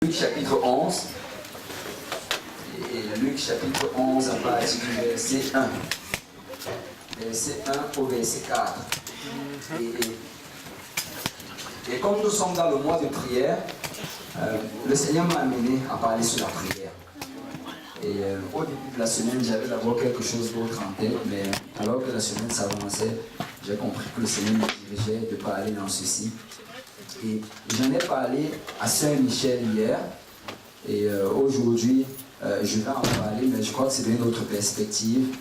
Luc chapitre 11. Et Luc chapitre 11 à partir du verset 1. Verset 1 au verset 4. Et comme nous sommes dans le mois de prière, le Seigneur m'a amené à parler sur la prière. Et au début de la semaine, j'avais d'abord quelque chose d'autre en tête, mais alors que la semaine s'avançait, j'ai compris que le Seigneur me dirigeait de parler dans ceci. Et j'en ai parlé à Saint-Michel hier, et aujourd'hui, je vais en parler, mais je crois que c'est d'une autre perspective,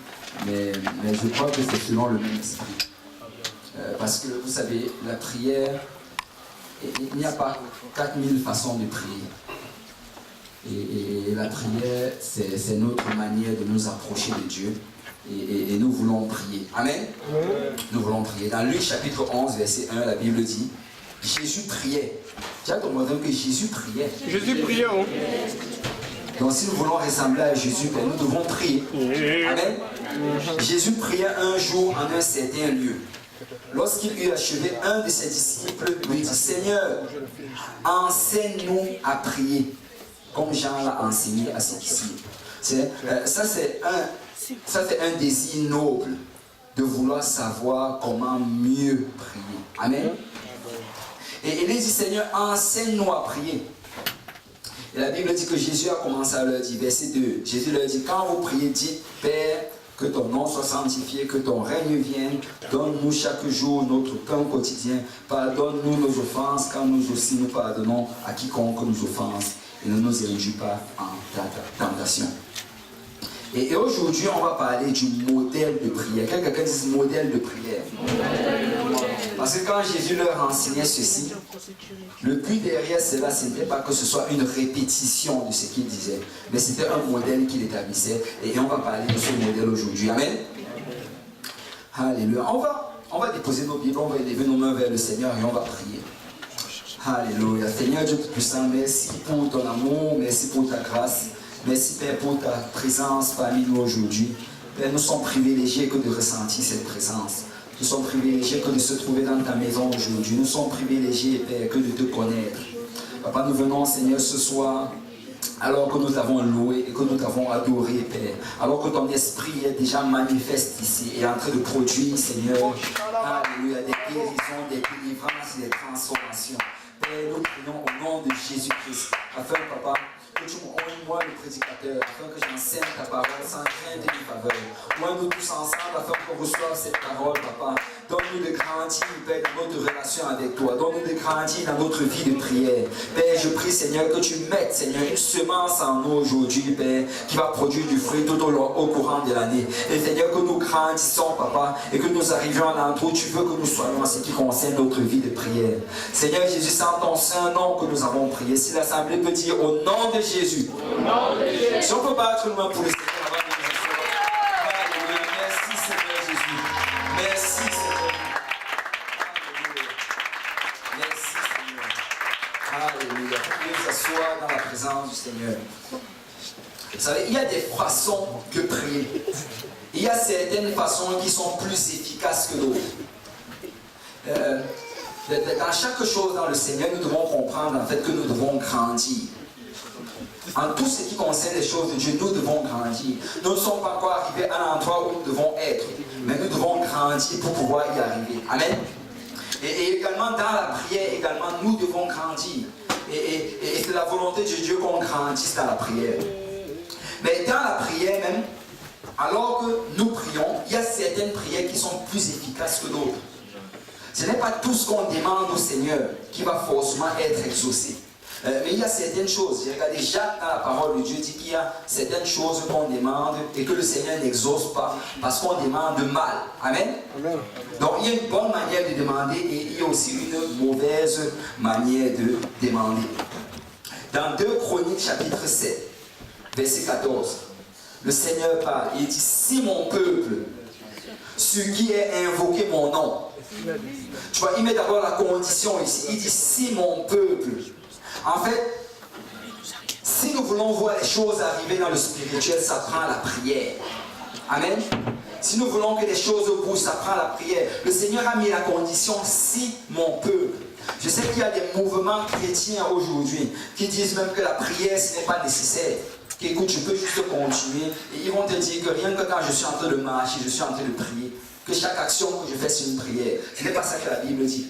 mais je crois que c'est selon le même esprit. Parce que vous savez, la prière, il n'y a pas 4000 façons de prier. Et la prière, c'est notre manière de nous approcher de Dieu. Et nous voulons prier. Amen. Nous voulons prier. Dans Luc chapitre 11, verset 1, la Bible dit, Jésus priait. Tu as compris que Jésus priait. Jésus priait. Oh. Donc si nous voulons ressembler à Jésus, nous devons prier. Amen. Jésus priait un jour en un certain lieu. Lorsqu'il eut achevé, un de ses disciples lui dit, Seigneur, enseigne-nous à prier, comme Jean l'a enseigné à ses disciples. Ça c'est un désir noble de vouloir savoir comment mieux prier. Amen. Et il dit, Seigneur, enseigne-nous à prier. Et la Bible dit que Jésus a commencé à leur dire, verset 2, Jésus leur dit, quand vous priez, dites, Père, que ton nom soit sanctifié, que ton règne vienne, donne-nous chaque jour notre pain quotidien, pardonne-nous nos offenses, quand nous aussi nous pardonnons à quiconque nous offense, et ne nous induis pas en tentation. Et aujourd'hui, on va parler du modèle de prière. Quelqu'un dit modèle de prière. Parce que quand Jésus leur enseignait ceci, le but derrière cela, ce n'était pas que ce soit une répétition de ce qu'il disait, mais c'était un modèle qu'il établissait. Et on va parler de ce modèle aujourd'hui. Amen. Alléluia. On va déposer nos Bibles, on va élever nos mains vers le Seigneur et on va prier. Alléluia. Seigneur Dieu Tout-Puissant, merci pour ton amour, merci pour ta grâce. Merci Père pour ta présence parmi nous aujourd'hui. Père, nous sommes privilégiés que de ressentir cette présence. Nous sommes privilégiés que de se trouver dans ta maison aujourd'hui. Nous sommes privilégiés, Père, que de te connaître. Papa, nous venons, Seigneur, ce soir, alors que nous t'avons loué et que nous t'avons adoré, Père. Alors que ton esprit est déjà manifeste ici et en train de produire, Seigneur, alléluia, des guérisons, des délivrances, des transformations. Père, nous prions au nom de Jésus-Christ, afin, Papa, que tu m'envoies moi le prédicateur, afin que j'enseigne ta parole sans crainte ni faveur. Moi, nous tous ensemble, afin qu'on reçoive cette parole, Papa. Donne-nous de grandir, Père, dans notre relation avec toi. Donne-nous de grandir dans notre vie de prière. Père, je prie, Seigneur, que tu mettes, Seigneur, une semence en nous aujourd'hui, Père, qui va produire du fruit tout au courant de l'année. Et Seigneur, que nous grandissons, Papa, et que nous arrivions à l'endroit où tu veux que nous soyons en ce qui concerne notre vie de prière. Seigneur Jésus, c'est en ton saint nom que nous avons prié. Si l'Assemblée peut dire au nom de Jésus. Au nom de Jésus. Si on peut battre le main pour le Seigneur avant de nous asseoir. Alléluia. Merci Seigneur Jésus. Merci Seigneur. Alléluia. Merci Seigneur. Alléluia. Vous pouvez vous asseoir dans la présence du Seigneur. Vous savez, il y a des façons de prier. Il y a certaines façons qui sont plus efficaces que d'autres. Dans chaque chose dans le Seigneur, nous devons comprendre en fait que nous devons grandir. En tout ce qui concerne les choses de Dieu, nous devons grandir. Nous ne sommes pas encore arrivés à l'endroit où nous devons être, mais nous devons grandir pour pouvoir y arriver. Amen. Et également dans la prière, nous devons grandir. Et c'est la volonté de Dieu qu'on grandisse dans la prière. Mais dans la prière même, alors que nous prions, il y a certaines prières qui sont plus efficaces que d'autres. Ce n'est pas tout ce qu'on demande au Seigneur qui va forcément être exaucé. Mais il y a certaines choses. J'ai regardé Jacques dans la parole de Dieu dit qu'il y a certaines choses qu'on demande et que le Seigneur n'exauce pas parce qu'on demande mal. Amen. Amen. Donc il y a une bonne manière de demander et il y a aussi une mauvaise manière de demander. Dans 2 Chroniques chapitre 7, verset 14, le Seigneur parle. Il dit, si mon peuple, ce qui est invoqué mon nom. Tu vois, il met d'abord la condition ici. Il dit, si mon peuple. En fait, si nous voulons voir les choses arriver dans le spirituel, ça prend la prière. Amen. Si nous voulons que les choses bougent, ça prend la prière. Le Seigneur a mis la condition, si mon peuple. Je sais qu'il y a des mouvements chrétiens aujourd'hui qui disent même que la prière, ce n'est pas nécessaire. Qu'écoute, tu peux juste continuer. Et ils vont te dire que rien que quand je suis en train de marcher, je suis en train de prier. Que chaque action que je fais, c'est une prière. Ce n'est pas ça que la Bible dit.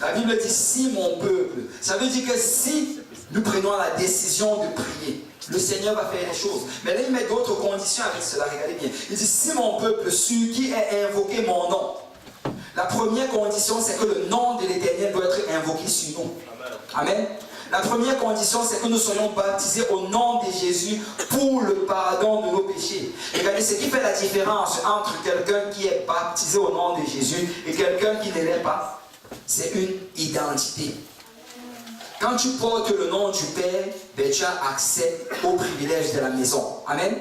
La Bible dit si mon peuple. Ça veut dire que si nous prenons la décision de prier, le Seigneur va faire les choses. Mais là, il met d'autres conditions avec cela. Regardez bien. Il dit si mon peuple, celui qui est invoqué mon nom. La première condition, c'est que le nom de l'Éternel doit être invoqué sur nous. Amen. La première condition, c'est que nous soyons baptisés au nom de Jésus pour le pardon de nos péchés. Et regardez, ce qui fait la différence entre quelqu'un qui est baptisé au nom de Jésus et quelqu'un qui ne l'est pas, c'est une identité. Quand tu portes le nom du Père, ben, tu as accès aux privilèges de la maison. Amen.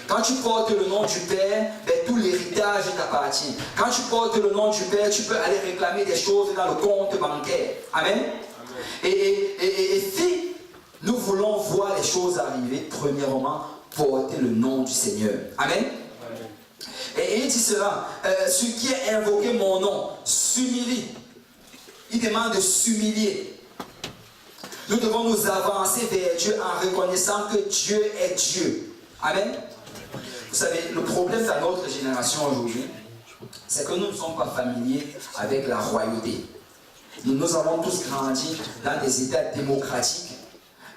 Quand tu portes le nom du Père, ben, tout l'héritage t'appartient. Quand tu portes le nom du Père, tu peux aller réclamer des choses dans le compte bancaire. Amen. Et si nous voulons voir les choses arriver, premièrement, porter le nom du Seigneur. Amen. Et il dit cela, celui qui a invoqué mon nom s'humilie. Il demande de s'humilier. Nous devons nous avancer vers Dieu en reconnaissant que Dieu est Dieu. Amen. Vous savez, le problème dans notre génération aujourd'hui, c'est que nous ne sommes pas familiers avec la royauté. Nous avons tous grandi dans des États démocratiques,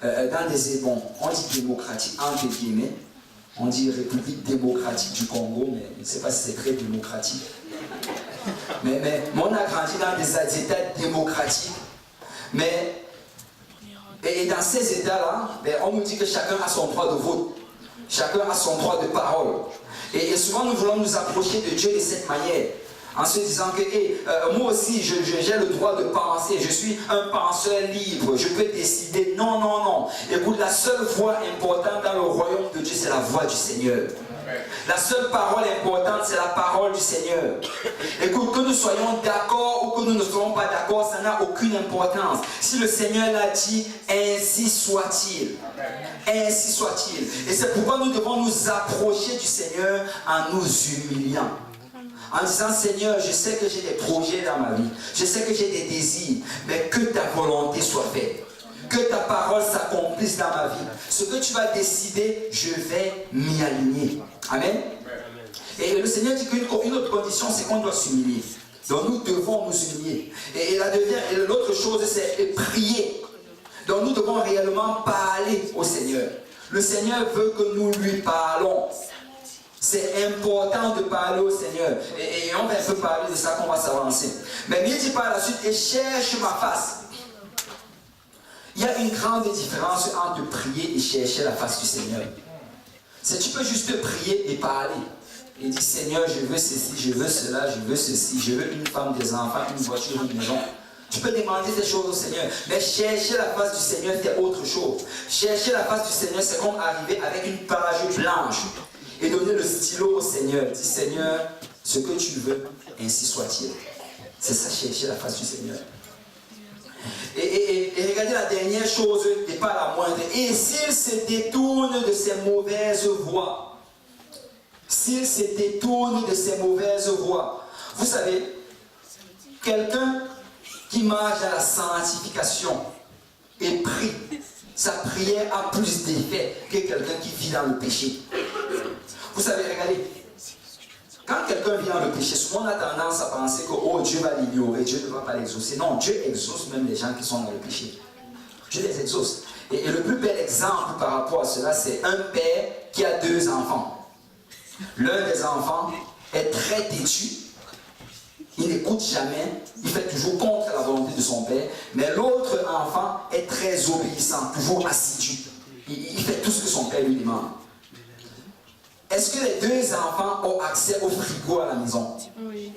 dans des États, on dit démocratique entre guillemets, on dit République démocratique du Congo, mais je ne sais pas si c'est très démocratique. Mais on a grandi dans des États démocratiques, et dans ces États-là, on nous dit que chacun a son droit de vote, chacun a son droit de parole. Et souvent nous voulons nous approcher de Dieu de cette manière. En se disant que moi aussi j'ai le droit de penser, je suis un penseur libre, je peux décider. Non, non, non. Écoute, la seule voix importante dans le royaume de Dieu, c'est la voix du Seigneur. La seule parole importante, c'est la parole du Seigneur. Écoute, que nous soyons d'accord ou que nous ne soyons pas d'accord, ça n'a aucune importance. Si le Seigneur l'a dit, ainsi soit-il. Ainsi soit-il. Et c'est pourquoi nous devons nous approcher du Seigneur en nous humiliant. En disant, Seigneur, je sais que j'ai des projets dans ma vie, je sais que j'ai des désirs, mais que ta volonté soit faite, que ta parole s'accomplisse dans ma vie. Ce que tu vas décider, je vais m'y aligner. Amen. Et le Seigneur dit qu'une autre condition, c'est qu'on doit s'humilier. Donc nous devons nous humilier. Et l'autre chose, c'est prier. Donc nous devons réellement parler au Seigneur. Le Seigneur veut que nous lui parlons. C'est important de parler au Seigneur. Et on va un peu parler de ça qu'on va s'avancer. Mais il dit par la suite, et cherche ma face. Il y a une grande différence entre prier et chercher la face du Seigneur. C'est tu peux juste prier et parler. Et dire, Seigneur, je veux ceci, je veux cela, je veux ceci, je veux une femme, des enfants, une voiture, une maison. Tu peux demander ces choses au Seigneur. Mais chercher la face du Seigneur, c'est autre chose. Chercher la face du Seigneur, c'est comme arriver avec une page blanche et donner le stylo au Seigneur. Dis, Seigneur, ce que tu veux, ainsi soit-il. C'est ça, chercher la face du Seigneur. Et regardez la dernière chose, et pas la moindre. Et s'il se détourne de ses mauvaises voies, s'il se détourne de ses mauvaises voies, vous savez, quelqu'un qui marche dans la sanctification et prie, sa prière a plus d'effet que quelqu'un qui vit dans le péché. Vous savez, regardez, quand quelqu'un vit dans le péché, souvent on a tendance à penser que oh, Dieu va l'ignorer, Dieu ne va pas l'exaucer. Non, Dieu exauce même les gens qui sont dans le péché. Dieu les exauce. Et le plus bel exemple par rapport à cela, c'est un père qui a 2 enfants. L'un des enfants est très têtu, il n'écoute jamais, il fait toujours contre la volonté de son père, mais l'autre enfant est très obéissant, toujours assidu. Il fait tout ce que son père lui demande. Est-ce que les 2 enfants ont accès au frigo à la maison? Oui.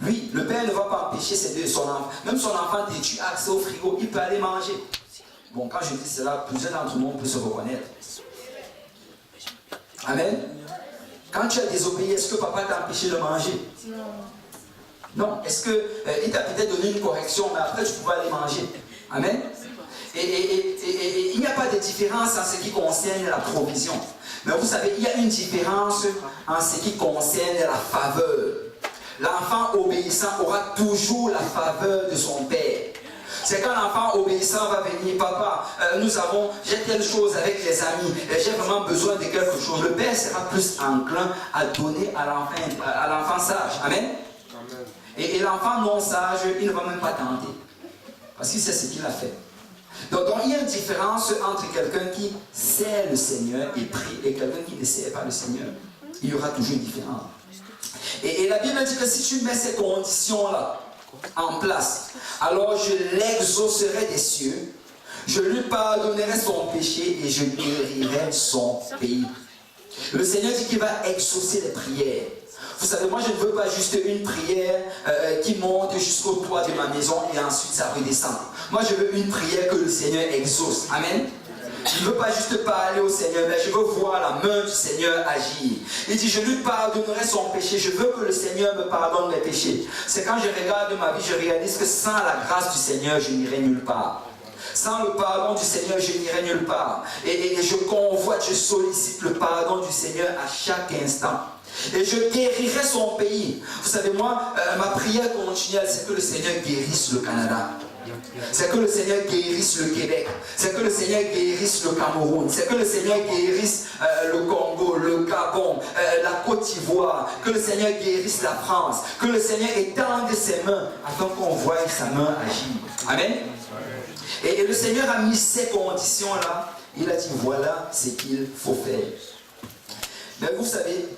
Lui, le père ne va pas empêcher ses 2 enfants. Même son enfant têtu a accès au frigo, il peut aller manger. Bon, quand je dis cela, plusieurs d'entre nous peuvent se reconnaître. Amen. Quand tu as désobéi, est-ce que papa t'a empêché de manger? Non. Est-ce qu'il t'a peut-être donné une correction, mais après tu pouvais aller manger? Amen. Et il n'y a pas de différence en ce qui concerne la provision. Mais vous savez, il y a une différence en ce qui concerne la faveur. l'enfant obéissant aura toujours la faveur de son père. C'est quand l'enfant obéissant va venir, papa, j'ai telle chose avec les amis, j'ai vraiment besoin de quelque chose. Le père sera plus enclin à donner à l'enfant sage. Amen. Et l'enfant non sage, il ne va même pas tenter. Parce qu'il sait ce qu'il a fait. Donc il y a une différence entre quelqu'un qui sait le Seigneur et prie et quelqu'un qui ne sait pas le Seigneur. Il y aura toujours une différence. Et la Bible dit que si tu mets ces conditions-là en place, alors je l'exaucerai des cieux, je lui pardonnerai son péché et je guérirai son pays. Le Seigneur dit qu'il va exaucer les prières. Vous savez, moi je ne veux pas juste une prière qui monte jusqu'au toit de ma maison et ensuite ça redescend. Moi je veux une prière que le Seigneur exauce. Amen. Je ne veux pas juste parler au Seigneur, mais je veux voir la main du Seigneur agir. Il dit, je lui pardonnerai son péché. Je veux que le Seigneur me pardonne mes péchés. C'est quand je regarde ma vie, je réalise que sans la grâce du Seigneur, je n'irai nulle part. Sans le pardon du Seigneur, je n'irai nulle part. Et je convoite, je sollicite le pardon du Seigneur à chaque instant. Et je guérirai son pays. Vous savez, moi, ma prière continuelle, c'est que le Seigneur guérisse le Canada. C'est que le Seigneur guérisse le Québec. C'est que le Seigneur guérisse le Cameroun. C'est que le Seigneur guérisse le Congo, le Gabon, la Côte d'Ivoire. Que le Seigneur guérisse la France. Que le Seigneur étende ses mains afin qu'on voie sa main agir. Amen. Et le Seigneur a mis ces conditions-là. Il a dit, voilà ce qu'il faut faire. Mais vous savez,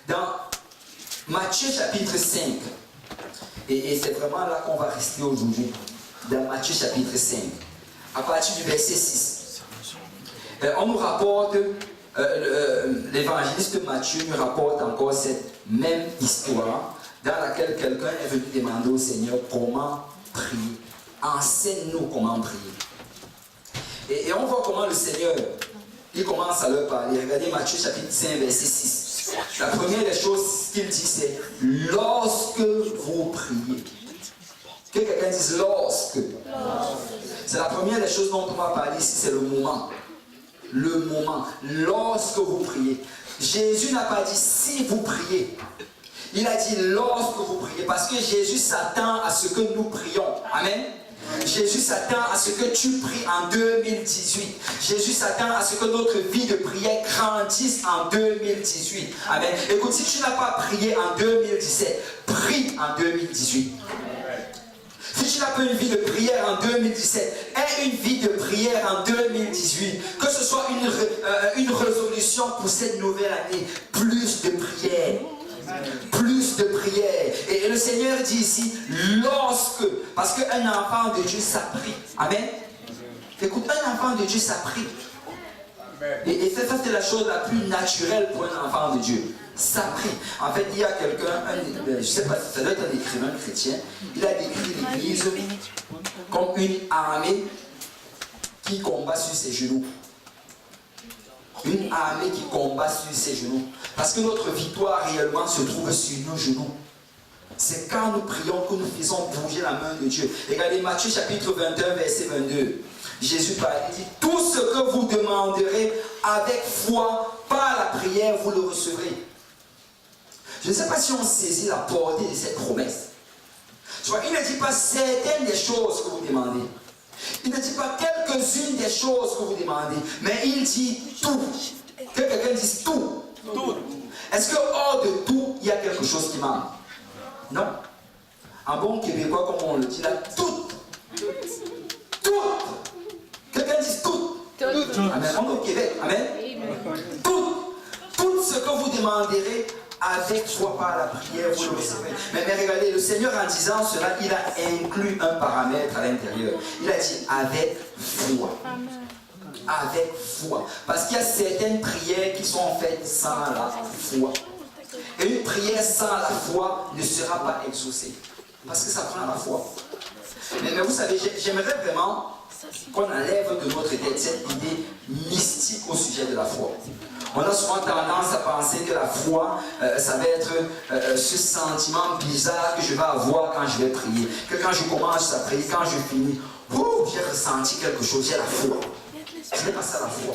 dans Matthieu chapitre 5, et c'est vraiment là qu'on va rester aujourd'hui, dans Matthieu chapitre 5, à partir du verset 6. On nous rapporte, l'évangéliste Matthieu nous rapporte encore cette même histoire, dans laquelle quelqu'un est venu demander au Seigneur comment prier. Enseigne-nous comment prier. Et on voit comment le Seigneur, il commence à leur parler. Regardez Matthieu chapitre 5, verset 6. La première des choses qu'il dit, c'est lorsque vous priez. Que quelqu'un dise lorsque. C'est la première des choses dont on va parler ici, c'est le moment. Le moment. Lorsque vous priez. Jésus n'a pas dit si vous priez. Il a dit lorsque vous priez. Parce que Jésus s'attend à ce que nous prions. Amen. Jésus s'attend à ce que tu pries en 2018. Jésus s'attend à ce que notre vie de prière grandisse en 2018. Amen. Écoute, si tu n'as pas prié en 2017, prie en 2018. Si tu n'as pas une vie de prière en 2017, aie une vie de prière en 2018. Que ce soit une résolution pour cette nouvelle année. Plus de prière. Plus de prière. Et le Seigneur dit ici, lorsque, parce qu'un enfant de Dieu, ça prie. Amen. Écoute, un enfant de Dieu, ça prie. Et ça, c'est la chose la plus naturelle pour un enfant de Dieu. Ça prie. En fait, il y a quelqu'un, je ne sais pas, ça doit être un écrivain chrétien, il a décrit l'Église comme une armée qui combat sur ses genoux. Une armée qui combat sur ses genoux. Parce que notre victoire réellement se trouve sur nos genoux. C'est quand nous prions que nous faisons bouger la main de Dieu. Regardez Matthieu chapitre 21, verset 22. Jésus parle, il dit, tout ce que vous demanderez avec foi, par la prière, vous le recevrez. Je ne sais pas si on saisit la portée de cette promesse. Tu vois, il ne dit pas certaines des choses que vous demandez. Il ne dit pas quelques-unes des choses que vous demandez, mais il dit tout. Que quelqu'un dise tout. Tout. Est-ce que hors de tout, il y a quelque chose qui manque? Non. En bon québécois, comme on le dit là, tout. Tout. Quelqu'un dise tout. Amen. On est au Québec. Amen. Tout. Tout ce que vous demanderez avec foi par la prière, vous le recevrez. Mais regardez, le Seigneur en disant cela, il a inclus un paramètre à l'intérieur. Il a dit avec foi. Avec foi. Parce qu'il y a certaines prières qui sont faites sans la foi. Et une prière sans la foi ne sera pas exaucée. Parce que ça prend la foi. Mais vous savez, j'aimerais vraiment qu'on enlève de notre tête cette idée mystique au sujet de la foi. On a souvent tendance à penser que la foi, ça va être ce sentiment bizarre que je vais avoir quand je vais prier. Que quand je commence à prier, quand je finis, j'ai ressenti quelque chose, j'ai la foi. Ce n'est pas ça la foi.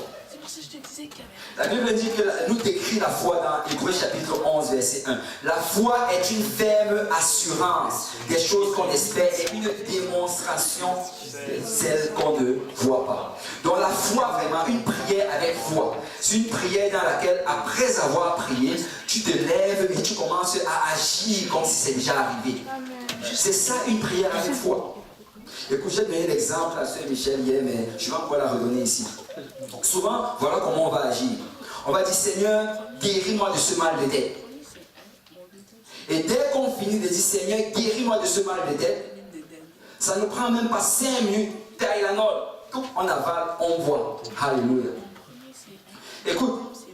La Bible dit que nous décrit la foi dans Hébreux chapitre 11, verset 1. La foi est une ferme assurance des choses qu'on espère et une démonstration de celles qu'on ne voit pas. Donc la foi, vraiment, une prière avec foi, c'est une prière dans laquelle, après avoir prié, tu te lèves et tu commences à agir comme si c'est déjà arrivé. C'est ça une prière avec foi. Écoute, j'ai donné l'exemple à Sœur Michel hier, mais je vais encore la redonner ici. Souvent, voilà comment on va agir. On va dire, Seigneur, guéris-moi de ce mal de tête. Et dès qu'on finit de dire, Seigneur, guéris-moi de ce mal de tête, ça ne prend même pas 5 minutes, Tylenol, on avale, on voit. Alléluia. Écoute,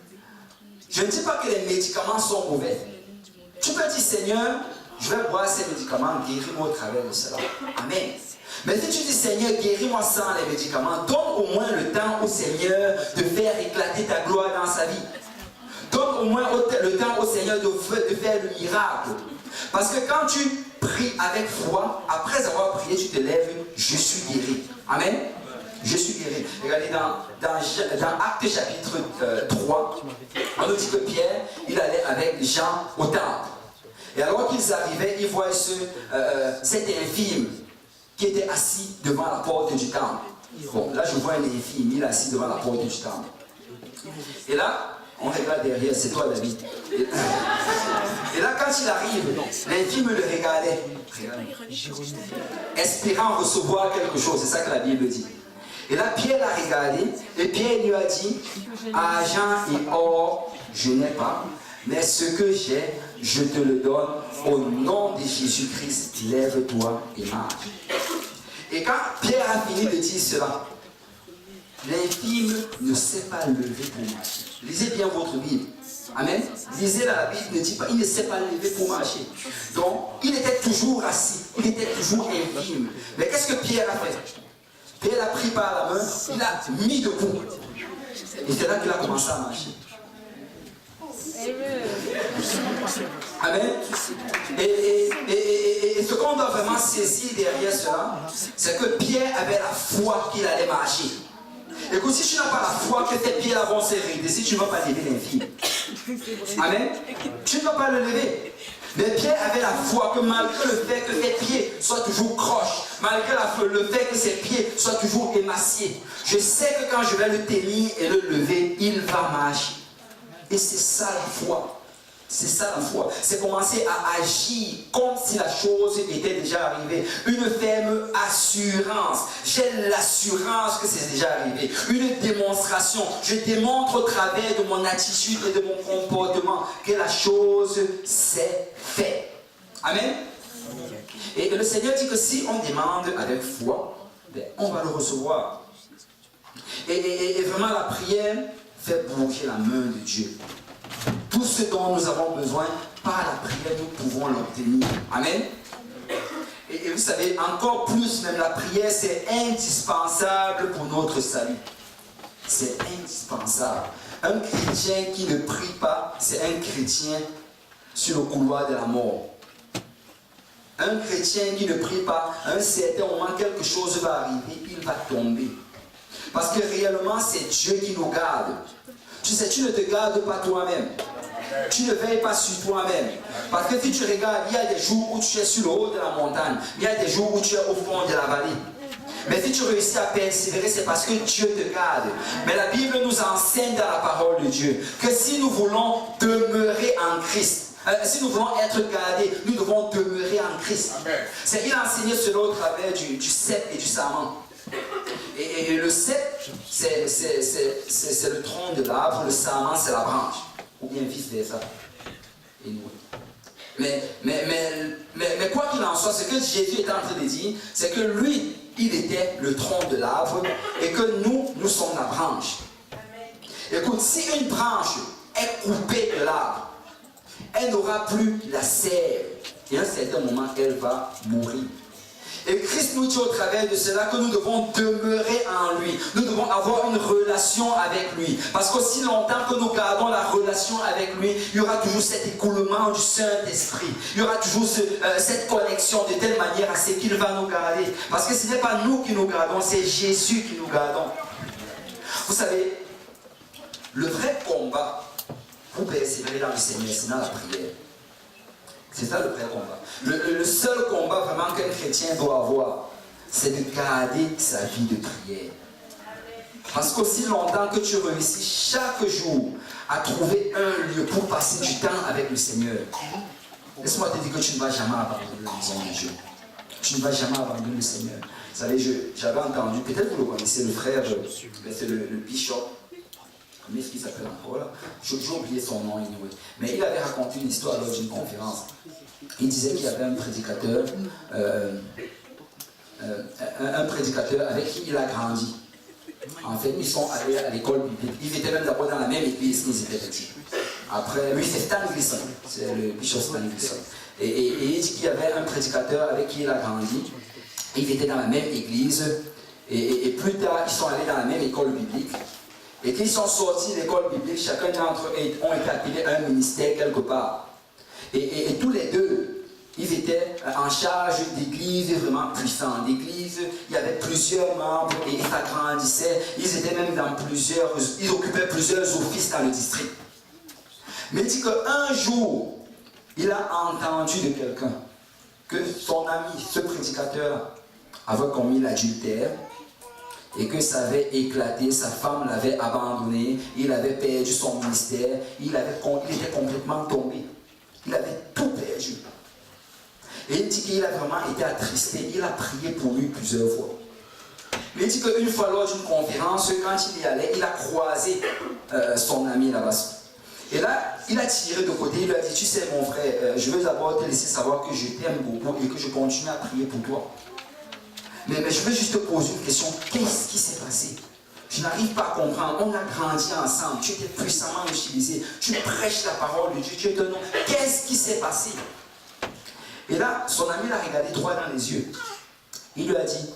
je ne dis pas que les médicaments sont mauvais. Tu peux dire, Seigneur, je vais boire ces médicaments, guéris-moi au travers de cela. Amen. Mais si tu dis, Seigneur, guéris-moi sans les médicaments, donne au moins le temps au Seigneur de faire éclater ta gloire dans sa vie. Donne au moins le temps au Seigneur de faire le miracle. Parce que quand tu pries avec foi, après avoir prié, tu te lèves, je suis guéri. Amen. Je suis guéri. Regardez dans Actes chapitre 3, on nous dit que Pierre, il allait avec Jean au temple. Et alors qu'ils arrivaient, ils voient cet infirme qui était assis devant la porte du temple. Bon, là je vois un infirme, il est assis devant la porte du temple. Et là, on regarde derrière, c'est toi David. Et là, quand il arrive, l'infirme le regardait, espérant recevoir quelque chose, c'est ça que la Bible dit. Et là, Pierre l'a regardé, et Pierre lui a dit, argent et or, je n'ai pas, mais ce que j'ai, je te le donne au nom de Jésus-Christ. Lève-toi et marche. Et quand Pierre a fini de dire cela, l'infirme ne s'est pas levé pour marcher. Lisez bien votre Bible. Amen. Lisez la Bible ne dit pas, il ne s'est pas levé pour marcher. Donc, il était toujours assis, il était toujours infirme. Mais qu'est-ce que Pierre a fait? Pierre l'a pris par la main, il l'a mis debout. Et c'est là qu'il a commencé à marcher. Amen. Et ce qu'on doit vraiment saisir derrière cela, c'est que Pierre avait la foi qu'il allait marcher. Écoute, si tu n'as pas la foi que tes pieds vont se redresser, tu ne vas pas lever l'infime. Amen. Tu ne vas pas le lever. Mais Pierre avait la foi que malgré le fait que ses pieds soient toujours croches, malgré le fait que ses pieds soient toujours émaciés, je sais que quand je vais le tenir et le lever, il va marcher. Et c'est ça la foi. C'est ça la foi. C'est commencer à agir comme si la chose était déjà arrivée. Une ferme assurance. J'ai l'assurance que c'est déjà arrivé. Une démonstration. Je démontre au travers de mon attitude et de mon comportement que la chose s'est faite. Amen. Et le Seigneur dit que si on demande avec foi, on va le recevoir. Et vraiment la prière fait bouger la main de Dieu. Tout ce dont nous avons besoin, par la prière, nous pouvons l'obtenir. Amen. Et vous savez, encore plus, même la prière, c'est indispensable pour notre salut. C'est indispensable. Un chrétien qui ne prie pas, c'est un chrétien sur le couloir de la mort. Un chrétien qui ne prie pas, à un certain moment, quelque chose va arriver, il va tomber. Parce que réellement, c'est Dieu qui nous garde. Tu sais, tu ne te gardes pas toi-même. Tu ne veilles pas sur toi-même. Parce que si tu regardes, il y a des jours où tu es sur le haut de la montagne. Il y a des jours où tu es au fond de la vallée. Mais si tu réussis à persévérer, c'est parce que Dieu te garde. Mais la Bible nous enseigne dans la parole de Dieu que si nous voulons demeurer en Christ, si nous voulons être gardés, nous devons demeurer en Christ. Il a enseigné cela au travers du cep et du sarment. Et le cep, c'est le tronc de l'arbre, le sarment, c'est la branche. Ou bien vice versa. Mais quoi qu'il en soit, ce que Jésus est en train de dire, c'est que lui, il était le tronc de l'arbre et que nous sommes la branche. Écoute, si une branche est coupée de l'arbre, elle n'aura plus la sève. Et à un certain moment, elle va mourir. Et Christ nous dit au travers de cela que nous devons demeurer en lui. Nous devons avoir une relation avec lui. Parce qu'aussi longtemps que nous gardons la relation avec lui, il y aura toujours cet écoulement du Saint-Esprit. Il y aura toujours cette connexion de telle manière à ce qu'il va nous garder. Parce que ce n'est pas nous qui nous gardons, c'est Jésus qui nous gardons. Vous savez, Le vrai combat pour persévérer dans le Seigneur, c'est dans la prière. C'est ça le vrai combat. Le seul combat vraiment qu'un chrétien doit avoir, c'est de garder sa vie de prière. Parce qu'aussi longtemps que tu réussis chaque jour à trouver un lieu pour passer du temps avec le Seigneur, laisse-moi te dire que tu ne vas jamais abandonner la maison de Dieu. Tu ne vas jamais abandonner le Seigneur. Vous savez, j'avais entendu, peut-être vous le connaissez, le frère, c'est le bishop. Mais ce qui s'appelle encore là, j'ai oublié son nom, anyway. Mais il avait raconté une histoire lors d'une conférence. Il disait qu'il y avait un prédicateur avec qui il a grandi. En fait, ils sont allés à l'école biblique. Ils étaient même d'abord dans la même église qu'ils étaient petits. Après, lui, c'est Stan Gleason. C'est le bishop Stan Gleason. Et il dit qu'il y avait un prédicateur avec qui il a grandi. Ils étaient dans la même église. Et plus tard, ils sont allés dans la même école biblique. Et qu'ils sont sortis de l'école biblique, chacun d'entre eux ont été appelés à un ministère quelque part. Et tous les deux, ils étaient en charge d'églises vraiment puissantes. D'églises, il y avait plusieurs membres et ça grandissait. Ils étaient même dans ils occupaient plusieurs offices dans le district. Mais il dit qu'un jour, il a entendu de quelqu'un que son ami, ce prédicateur, avait commis l'adultère. Et que ça avait éclaté, sa femme l'avait abandonné, il avait perdu son ministère, il était complètement tombé. Il avait tout perdu. Et il dit qu'il a vraiment été attristé, il a prié pour lui plusieurs fois. Mais il dit qu'une fois lors d'une conférence, quand il y allait, il a croisé son ami là-bas. Et là, il a tiré de côté, il lui a dit, tu sais mon frère, je veux d'abord te laisser savoir que je t'aime beaucoup et que je continue à prier pour toi. Mais je veux juste te poser une question. Qu'est-ce qui s'est passé? Je n'arrive pas à comprendre. On a grandi ensemble. Tu étais puissamment utilisé. Tu prêches la parole de Dieu. Tu es un homme. Qu'est-ce qui s'est passé? Et là, son ami l'a regardé droit dans les yeux. Il lui a dit,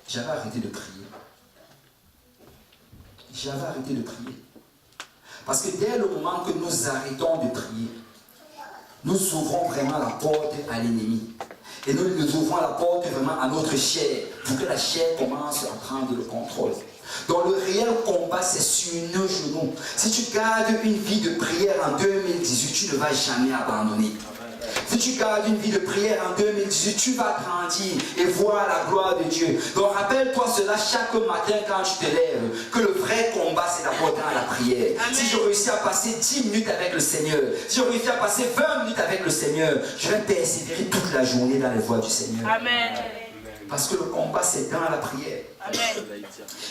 j'avais arrêté de prier. J'avais arrêté de prier. Parce que dès le moment que nous arrêtons de prier, nous ouvrons vraiment la porte à l'ennemi. Et nous ouvrons la porte vraiment à notre chair, pour que la chair commence à prendre le contrôle. Donc le réel combat, c'est sur nos genoux. Si tu gardes une vie de prière en 2018, tu ne vas jamais abandonner. Si tu gardes une vie de prière en 2018, tu vas grandir et voir la gloire de Dieu. Donc rappelle-toi cela chaque matin quand tu te lèves, que le vrai combat, c'est d'abord dans la prière. Amen. Si je réussis à passer 10 minutes avec le Seigneur, si je réussis à passer 20 minutes avec le Seigneur, je vais persévérer toute la journée dans les voies du Seigneur. Amen. Parce que le combat, c'est dans la prière. Amen.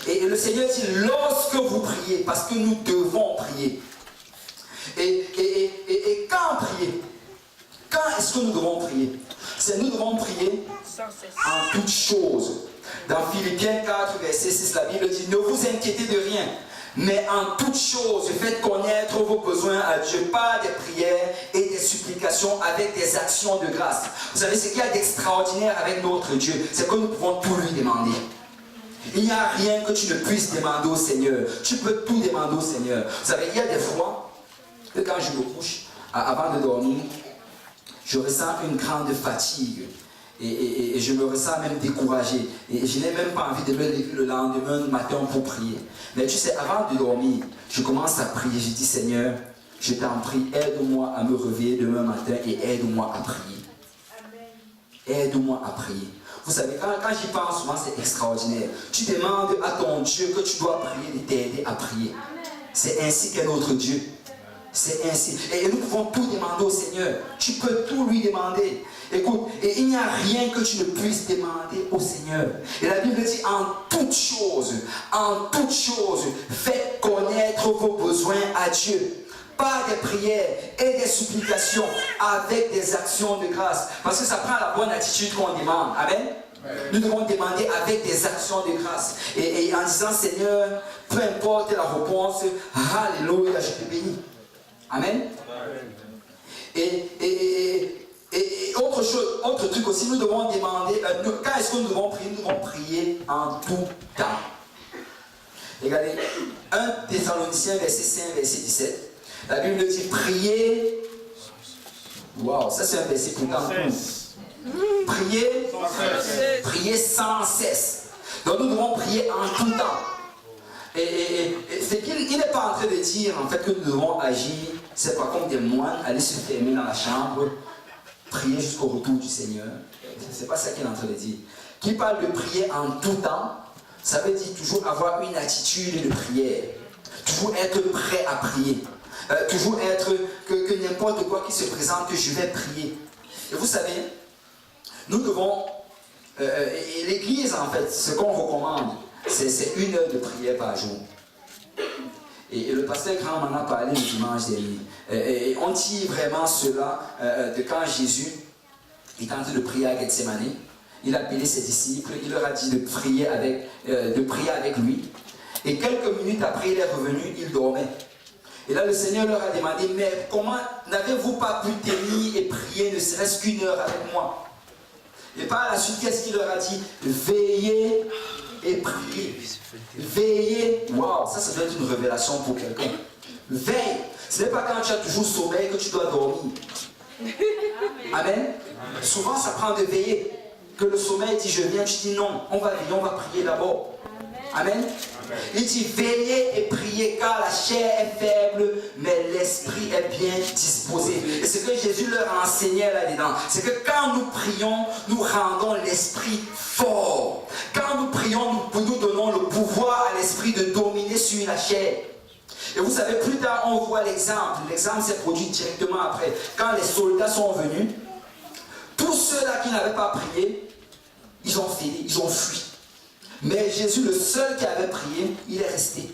Et le Seigneur dit, lorsque vous priez, parce que nous devons prier. Et quand prier? Quand est-ce que nous devons prier? C'est nous devons prier en toutes choses. Dans Philippiens 4, verset 6, la Bible dit, ne vous inquiétez de rien, mais en toutes choses, faites connaître vos besoins à Dieu par des prières et des supplications avec des actions de grâce. Vous savez ce qu'il y a d'extraordinaire avec notre Dieu, c'est que nous pouvons tout lui demander. Il n'y a rien que tu ne puisses demander au Seigneur. Tu peux tout demander au Seigneur. Vous savez, il y a des fois que quand je me couche, avant de dormir, je ressens une grande fatigue et je me ressens même découragé. Et je n'ai même pas envie de me lever le lendemain matin pour prier. Mais tu sais, avant de dormir, je commence à prier. Je dis, Seigneur, je t'en prie, aide-moi à me réveiller demain matin et aide-moi à prier. Aide-moi à prier. Vous savez, quand j'y pense souvent, c'est extraordinaire. Tu demandes à ton Dieu que tu dois prier de t'aider à prier. C'est ainsi qu'est notre Dieu. C'est ainsi. Et nous pouvons tout demander au Seigneur. Tu peux tout lui demander. Écoute, et il n'y a rien que tu ne puisses demander au Seigneur. Et la Bible dit, en toutes choses, faites connaître vos besoins à Dieu. Par des prières et des supplications, avec des actions de grâce. Parce que ça prend la bonne attitude qu'on demande. Amen. Nous devons demander avec des actions de grâce. Et en disant, Seigneur, peu importe la réponse, alléluia, je te bénis. Amen. Et autre truc aussi, nous devons demander, quand est-ce que nous devons prier? Nous devons prier en tout temps. Regardez, 1 Thessaloniciens, verset 5, verset 17. La Bible dit, priez. Waouh, ça c'est un verset pourtant cool. Priez sans cesse. Donc nous devons prier en tout temps. Et c'est qu'il n'est pas en train de dire en fait que nous devons agir, c'est pas comme des moines, aller se fermer dans la chambre, prier jusqu'au retour du Seigneur. C'est pas ça qu'il est en train de dire. Qui parle de prier en tout temps, ça veut dire toujours avoir une attitude de prière. Toujours être prêt à prier. Toujours être que n'importe quoi qui se présente, que je vais prier. Et vous savez, nous devons, et l'Église en fait, ce qu'on recommande, c'est 1 heure de prière par jour. Et le pasteur Grand m'en a parlé le dimanche dernier. Et on tire vraiment cela de quand Jésus est en train de prier à Gethsemane. Il a appelé ses disciples, il leur a dit de prier avec lui. Et quelques minutes après, il est revenu, il dormait. Et là, le Seigneur leur a demandé, mais comment n'avez-vous pas pu tenir et prier ne serait-ce qu'1 heure avec moi? Et par la suite, qu'est-ce qu'il leur a dit? Veillez et priez. Veillez. Waouh, ça doit être une révélation pour quelqu'un. Veille. Ce n'est pas quand tu as toujours sommeil que tu dois dormir. Amen. Souvent, ça prend de veiller. Que le sommeil dit je viens, tu dis non, on va veiller, on va prier d'abord. Amen. Il dit veillez et priez car la chair est faible, mais l'esprit est bien disposé. Et ce que Jésus leur enseignait là-dedans, c'est que quand nous prions, nous rendons l'esprit fort. Quand nous prions, nous donnons le pouvoir à l'esprit de dominer sur la chair. Et vous savez, plus tard, on voit l'exemple. L'exemple s'est produit directement après. Quand les soldats sont venus, tous ceux-là qui n'avaient pas prié, ils ont fini, ils ont fui. Mais Jésus, le seul qui avait prié, il est resté.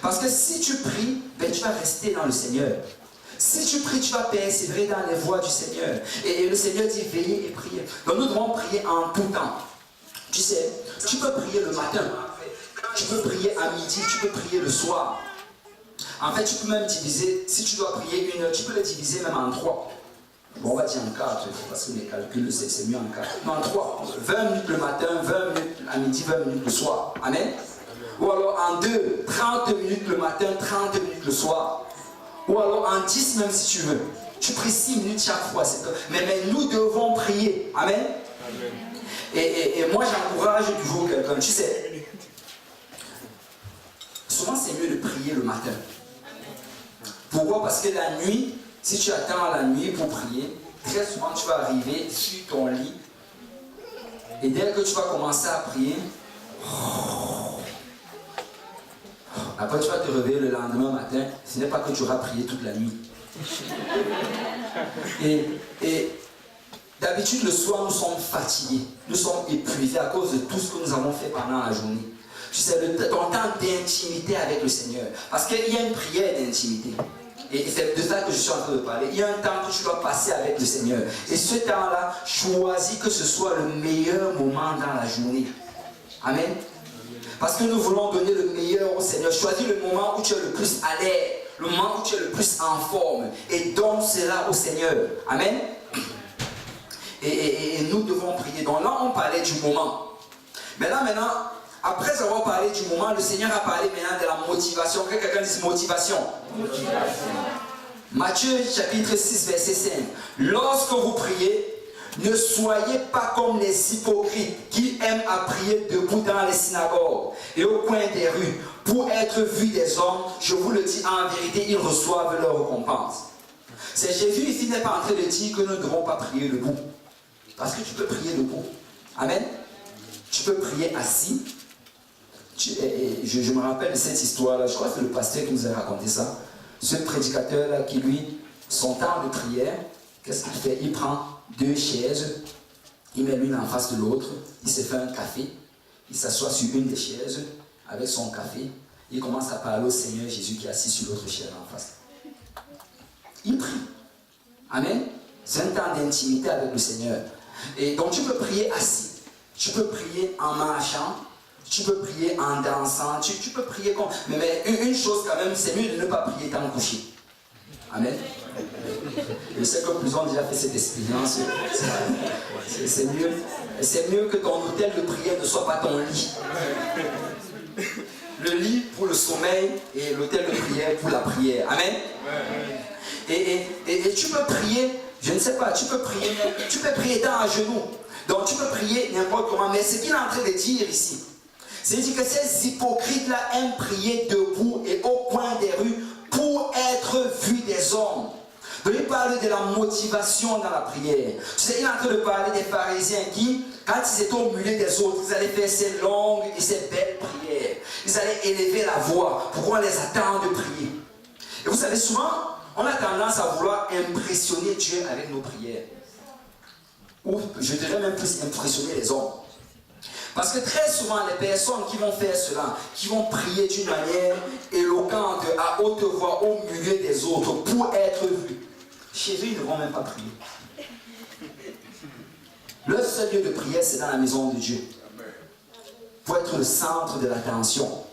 Parce que si tu pries, ben, tu vas rester dans le Seigneur. Si tu pries, tu vas persévérer dans les voies du Seigneur. Et le Seigneur dit veillez et priez. Donc nous devons prier en tout temps. Tu sais, tu peux prier le matin. Tu peux prier à midi, tu peux prier le soir. En fait, tu peux même diviser, si tu dois prier 1 heure, tu peux le diviser même en 3. Bon, on va dire en 4, parce que les calculs, c'est mieux en 4. Non, en 3. 20 minutes le matin, 20 minutes à midi, 20 minutes le soir. Amen. Ou alors en 2, 30 minutes le matin, 30 minutes le soir. Ou alors en 10 même si tu veux. Tu pries 6 minutes chaque fois. Mais nous devons prier. Amen. Et moi j'encourage toujours quelqu'un. Tu sais, souvent c'est mieux de prier le matin. Pourquoi? Parce que la nuit, si tu attends la nuit pour prier, très souvent tu vas arriver sur ton lit et dès que tu vas commencer à prier, après tu vas te réveiller le lendemain matin, ce n'est pas que tu auras prié toute la nuit. Et d'habitude le soir nous sommes fatigués, nous sommes épuisés à cause de tout ce que nous avons fait pendant la journée. Tu sais, ton temps d'intimité avec le Seigneur, parce qu'il y a une prière d'intimité. Et c'est de ça que je suis en train de parler. Il y a un temps que tu dois passer avec le Seigneur. Et ce temps-là, choisis que ce soit le meilleur moment dans la journée. Amen. Parce que nous voulons donner le meilleur au Seigneur. Choisis le moment où tu es le plus à l'aise, le moment où tu es le plus en forme. Et donne cela au Seigneur. Amen. Et nous devons prier. Donc là, on parlait du moment. Mais là, maintenant, après avoir parlé du moment, le Seigneur a parlé maintenant de la motivation. Que quelqu'un dise motivation. Matthieu chapitre 6 verset 5. Lorsque vous priez, ne soyez pas comme les hypocrites qui aiment à prier debout dans les synagogues et au coin des rues pour être vus des hommes. Je vous le dis en vérité, ils reçoivent leur récompense. C'est Jésus ici n'est pas en train de dire que nous ne devons pas prier debout. Parce que tu peux prier debout. Amen. Tu peux prier assis. Je me rappelle de cette histoire-là, je crois que c'est le pasteur qui nous a raconté ça. Ce prédicateur-là qui, lui, son temps de prière, qu'est-ce qu'il fait? Il prend 2 chaises, il met l'une en face de l'autre, il se fait un café, il s'assoit sur une des chaises avec son café, il commence à parler au Seigneur Jésus qui est assis sur l'autre chaise en face. Il prie. Amen. C'est un temps d'intimité avec le Seigneur. Et donc tu peux prier assis, tu peux prier en marchant, tu peux prier en dansant, tu peux prier comme... Mais une chose quand même, c'est mieux de ne pas prier tant couché. Amen. Je sais que plusieurs ont déjà fait cette expérience. C'est mieux. C'est mieux que ton hôtel de prière ne soit pas ton lit. Le lit pour le sommeil et l'hôtel de prière pour la prière. Amen. Et tu peux prier, je ne sais pas, tu peux prier étant à genoux. Donc tu peux prier n'importe comment. Mais ce qu'il est en train de dire ici, C'est dit que ces hypocrites-là aiment prier debout et au coin des rues pour être vus des hommes. Donc il parle de la motivation dans la prière. Tu sais, il est en train de parler des pharisiens qui, quand ils étaient au milieu des autres, ils allaient faire ces longues et ces belles prières. Ils allaient élever la voix pour qu'on les attende de prier. Et vous savez, souvent, on a tendance à vouloir impressionner Dieu avec nos prières. Ou, je dirais même plus, impressionner les hommes. Parce que très souvent, les personnes qui vont faire cela, qui vont prier d'une manière éloquente, à haute voix, au milieu des autres, pour être vus, chez eux, ils ne vont même pas prier. Le seul lieu de prière, c'est dans la maison de Dieu. Pour être le centre de l'attention.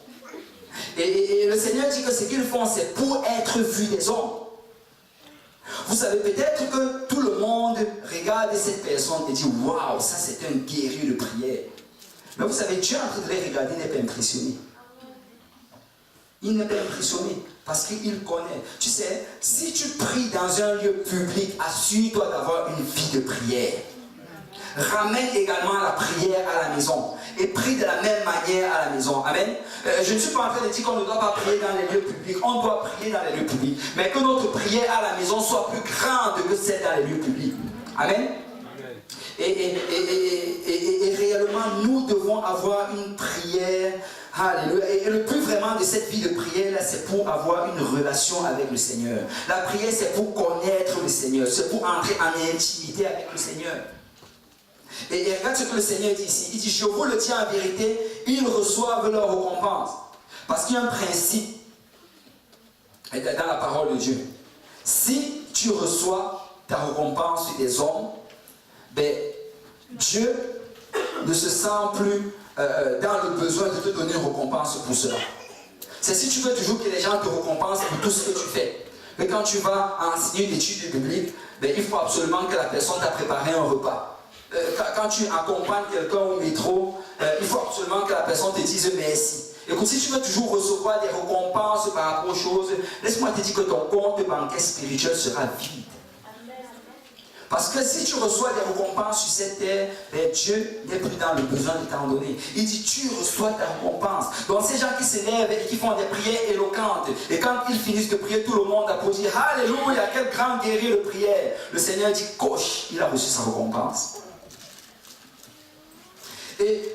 Et le Seigneur dit que ce qu'ils font, c'est pour être vus des hommes. Vous savez peut-être que tout le monde regarde cette personne et dit « Waouh, ça c'est un guerrier de prière ». Mais vous savez, Dieu en train de les regarder, il n'est pas impressionné. Il n'est pas impressionné parce qu'il connaît. Tu sais, si tu pries dans un lieu public, assure-toi d'avoir une vie de prière. Ramène également la prière à la maison et prie de la même manière à la maison. Amen. Je ne suis pas en train de dire qu'on ne doit pas prier dans les lieux publics. On doit prier dans les lieux publics. Mais que notre prière à la maison soit plus grande que celle dans les lieux publics. Amen. Et réellement, nous devons avoir une prière. Alléluia. Et le but vraiment de cette vie de prière, là, c'est pour avoir une relation avec le Seigneur. La prière, c'est pour connaître le Seigneur. C'est pour entrer en intimité avec le Seigneur. Et regarde ce que le Seigneur dit ici. Il dit, je vous le dis en vérité, ils reçoivent leur récompense. Parce qu'il y a un principe dans la parole de Dieu. Si tu reçois ta récompense des hommes, ben, Dieu ne se sent plus dans le besoin de te donner une récompense pour cela. C'est si tu veux toujours que les gens te récompensent pour tout ce que tu fais. Mais quand tu vas enseigner une étude biblique, ben, il faut absolument que la personne t'a préparé un repas. Quand tu accompagnes quelqu'un au métro, il faut absolument que la personne te dise merci. Écoute, si tu veux toujours recevoir des récompenses par rapport aux choses, laisse-moi te dire que ton compte bancaire spirituel sera vide. Parce que si tu reçois des récompenses sur cette terre, ben Dieu n'est plus dans le besoin de t'en donner. Il dit, tu reçois ta récompense. Donc ces gens qui s'élèvent et qui font des prières éloquentes, et quand ils finissent de prier, tout le monde applaudit. Alléluia, quel grand guerrier de prière. Le Seigneur dit, coche, il a reçu sa récompense. Et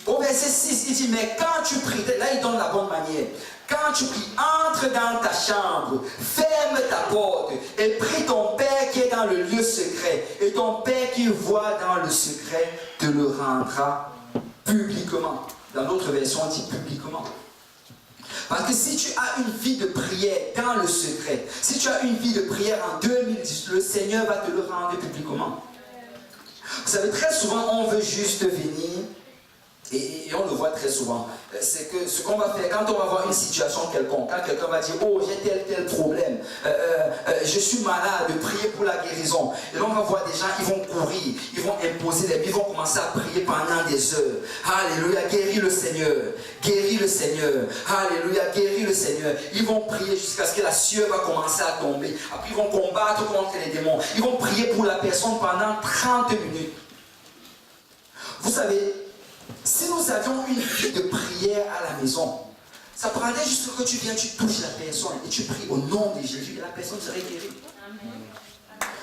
au verset 6, il dit, mais quand tu pries, là il donne la bonne manière. Quand tu pries, entre dans ta chambre, ferme ta porte et prie ton Père qui est dans le lieu secret. Et ton Père qui voit dans le secret te le rendra publiquement. Dans d'autres versions, on dit publiquement. Parce que si tu as une vie de prière dans le secret, si tu as une vie de prière en 2010, le Seigneur va te le rendre publiquement. Vous savez, très souvent, on veut juste venir. Et on le voit très souvent, c'est que ce qu'on va faire quand on va avoir une situation quelconque, quand quelqu'un va dire « Oh, j'ai tel problème, je suis malade, priez pour la guérison ». Et là on va voir des gens, ils vont courir, ils vont imposer les mains, ils vont commencer à prier pendant des heures. Alléluia, guéris le Seigneur, guéris le Seigneur, alléluia, guéris le Seigneur. Ils vont prier jusqu'à ce que la sueur va commencer à tomber. Après ils vont combattre contre les démons. Ils vont prier pour la personne pendant 30 minutes. Vous savez, si nous avions une vie de prière à la maison, ça prendrait juste que tu viens, tu touches la personne et tu pries au nom de Jésus et la personne serait guérie.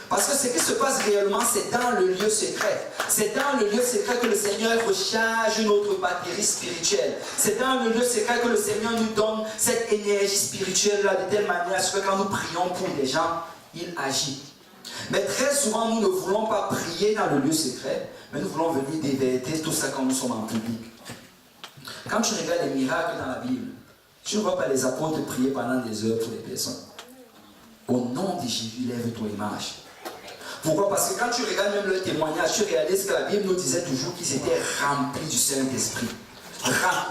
Parce que ce qui se passe réellement, c'est dans le lieu secret. C'est dans le lieu secret que le Seigneur recharge notre batterie spirituelle. C'est dans le lieu secret que le Seigneur nous donne cette énergie spirituelle-là de telle manière que quand nous prions pour les gens, il agit. Mais très souvent, nous ne voulons pas prier dans le lieu secret, mais nous voulons venir dévertir tout ça quand nous sommes en public. Quand tu regardes les miracles dans la Bible, tu ne vois pas les apôtres prier pendant des heures pour les personnes. Au nom de Jésus, lève ton image. Pourquoi? Parce que quand tu regardes même le témoignage, tu réalises que la Bible nous disait toujours qu'ils étaient remplis du Saint-Esprit.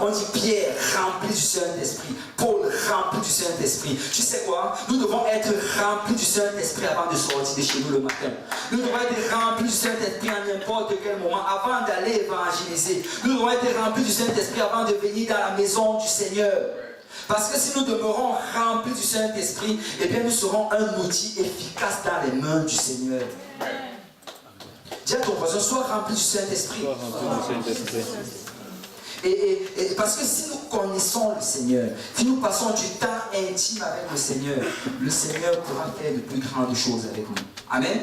On dit Pierre rempli du Saint-Esprit, Paul rempli du Saint-Esprit. Tu sais quoi? Nous devons être remplis du Saint-Esprit avant de sortir de chez nous le matin. Nous devons être remplis du Saint-Esprit à n'importe quel moment avant d'aller évangéliser. Nous devons être remplis du Saint-Esprit avant de venir dans la maison du Seigneur. Parce que si nous demeurons remplis du Saint-Esprit, eh bien nous serons un outil efficace dans les mains du Seigneur. Dis à ton voisin, sois rempli du Saint-Esprit. Et parce que si nous connaissons le Seigneur, si nous passons du temps intime avec le Seigneur pourra faire de plus grandes choses avec nous. Amen.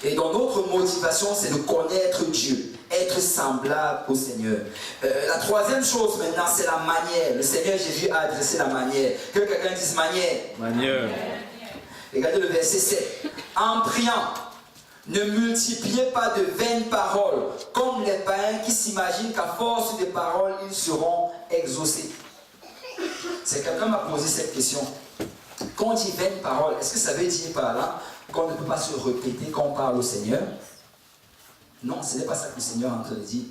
Et donc notre motivation, c'est de connaître Dieu, être semblable au Seigneur. La troisième chose maintenant, c'est la manière. Le Seigneur Jésus a adressé la manière. Que quelqu'un dise manière. Manière. Regardez le verset 7. En priant, ne multipliez pas de vaines paroles, comme les païens qui s'imaginent qu'à force de paroles, ils seront exaucés. C'est quelqu'un m'a posé cette question. Quand on dit vaines paroles, est-ce que ça veut dire par là qu'on ne peut pas se répéter quand on parle au Seigneur? Non, ce n'est pas ça que le Seigneur est en train de dire.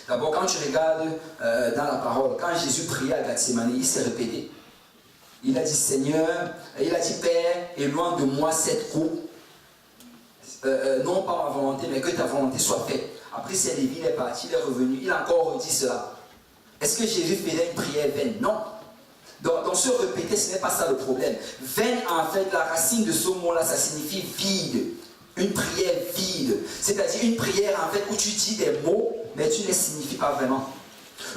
D'abord, quand tu regardes dans la parole, quand Jésus priait à Gethsémani, il s'est répété. Il a dit Seigneur, il a dit Père, éloigne de moi cette coupe. Non pas ma volonté, mais que ta volonté soit faite. Après, c'est levé, il est parti, il est revenu, il a encore redit cela. Est-ce que Jésus faisait une prière vaine? Non. Donc se répéter, ce n'est pas ça le problème. Vaine, en fait, la racine de ce mot-là, ça signifie vide. Une prière vide. C'est-à-dire une prière, en fait, où tu dis des mots, mais tu ne les signifies pas vraiment.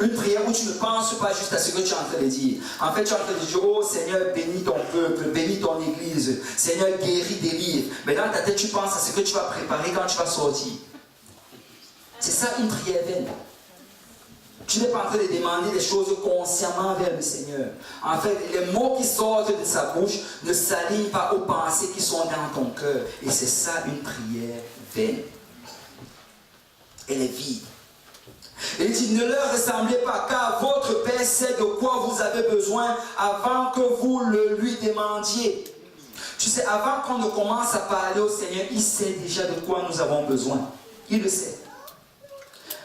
Une prière où tu ne penses pas juste à ce que tu es en train de dire. En fait, tu es en train de dire, oh Seigneur, bénis ton peuple, bénis ton église. Seigneur, guéris, délivre. Mais dans ta tête, tu penses à ce que tu vas préparer quand tu vas sortir. C'est ça une prière vaine. Tu n'es pas en train de demander des choses consciemment vers le Seigneur. En fait, les mots qui sortent de sa bouche ne s'alignent pas aux pensées qui sont dans ton cœur. Et c'est ça une prière vaine. Elle est vide. Et il dit, ne leur ressemblez pas, car votre Père sait de quoi vous avez besoin avant que vous le lui demandiez. Tu sais, avant qu'on ne commence à parler au Seigneur, il sait déjà de quoi nous avons besoin. Il le sait.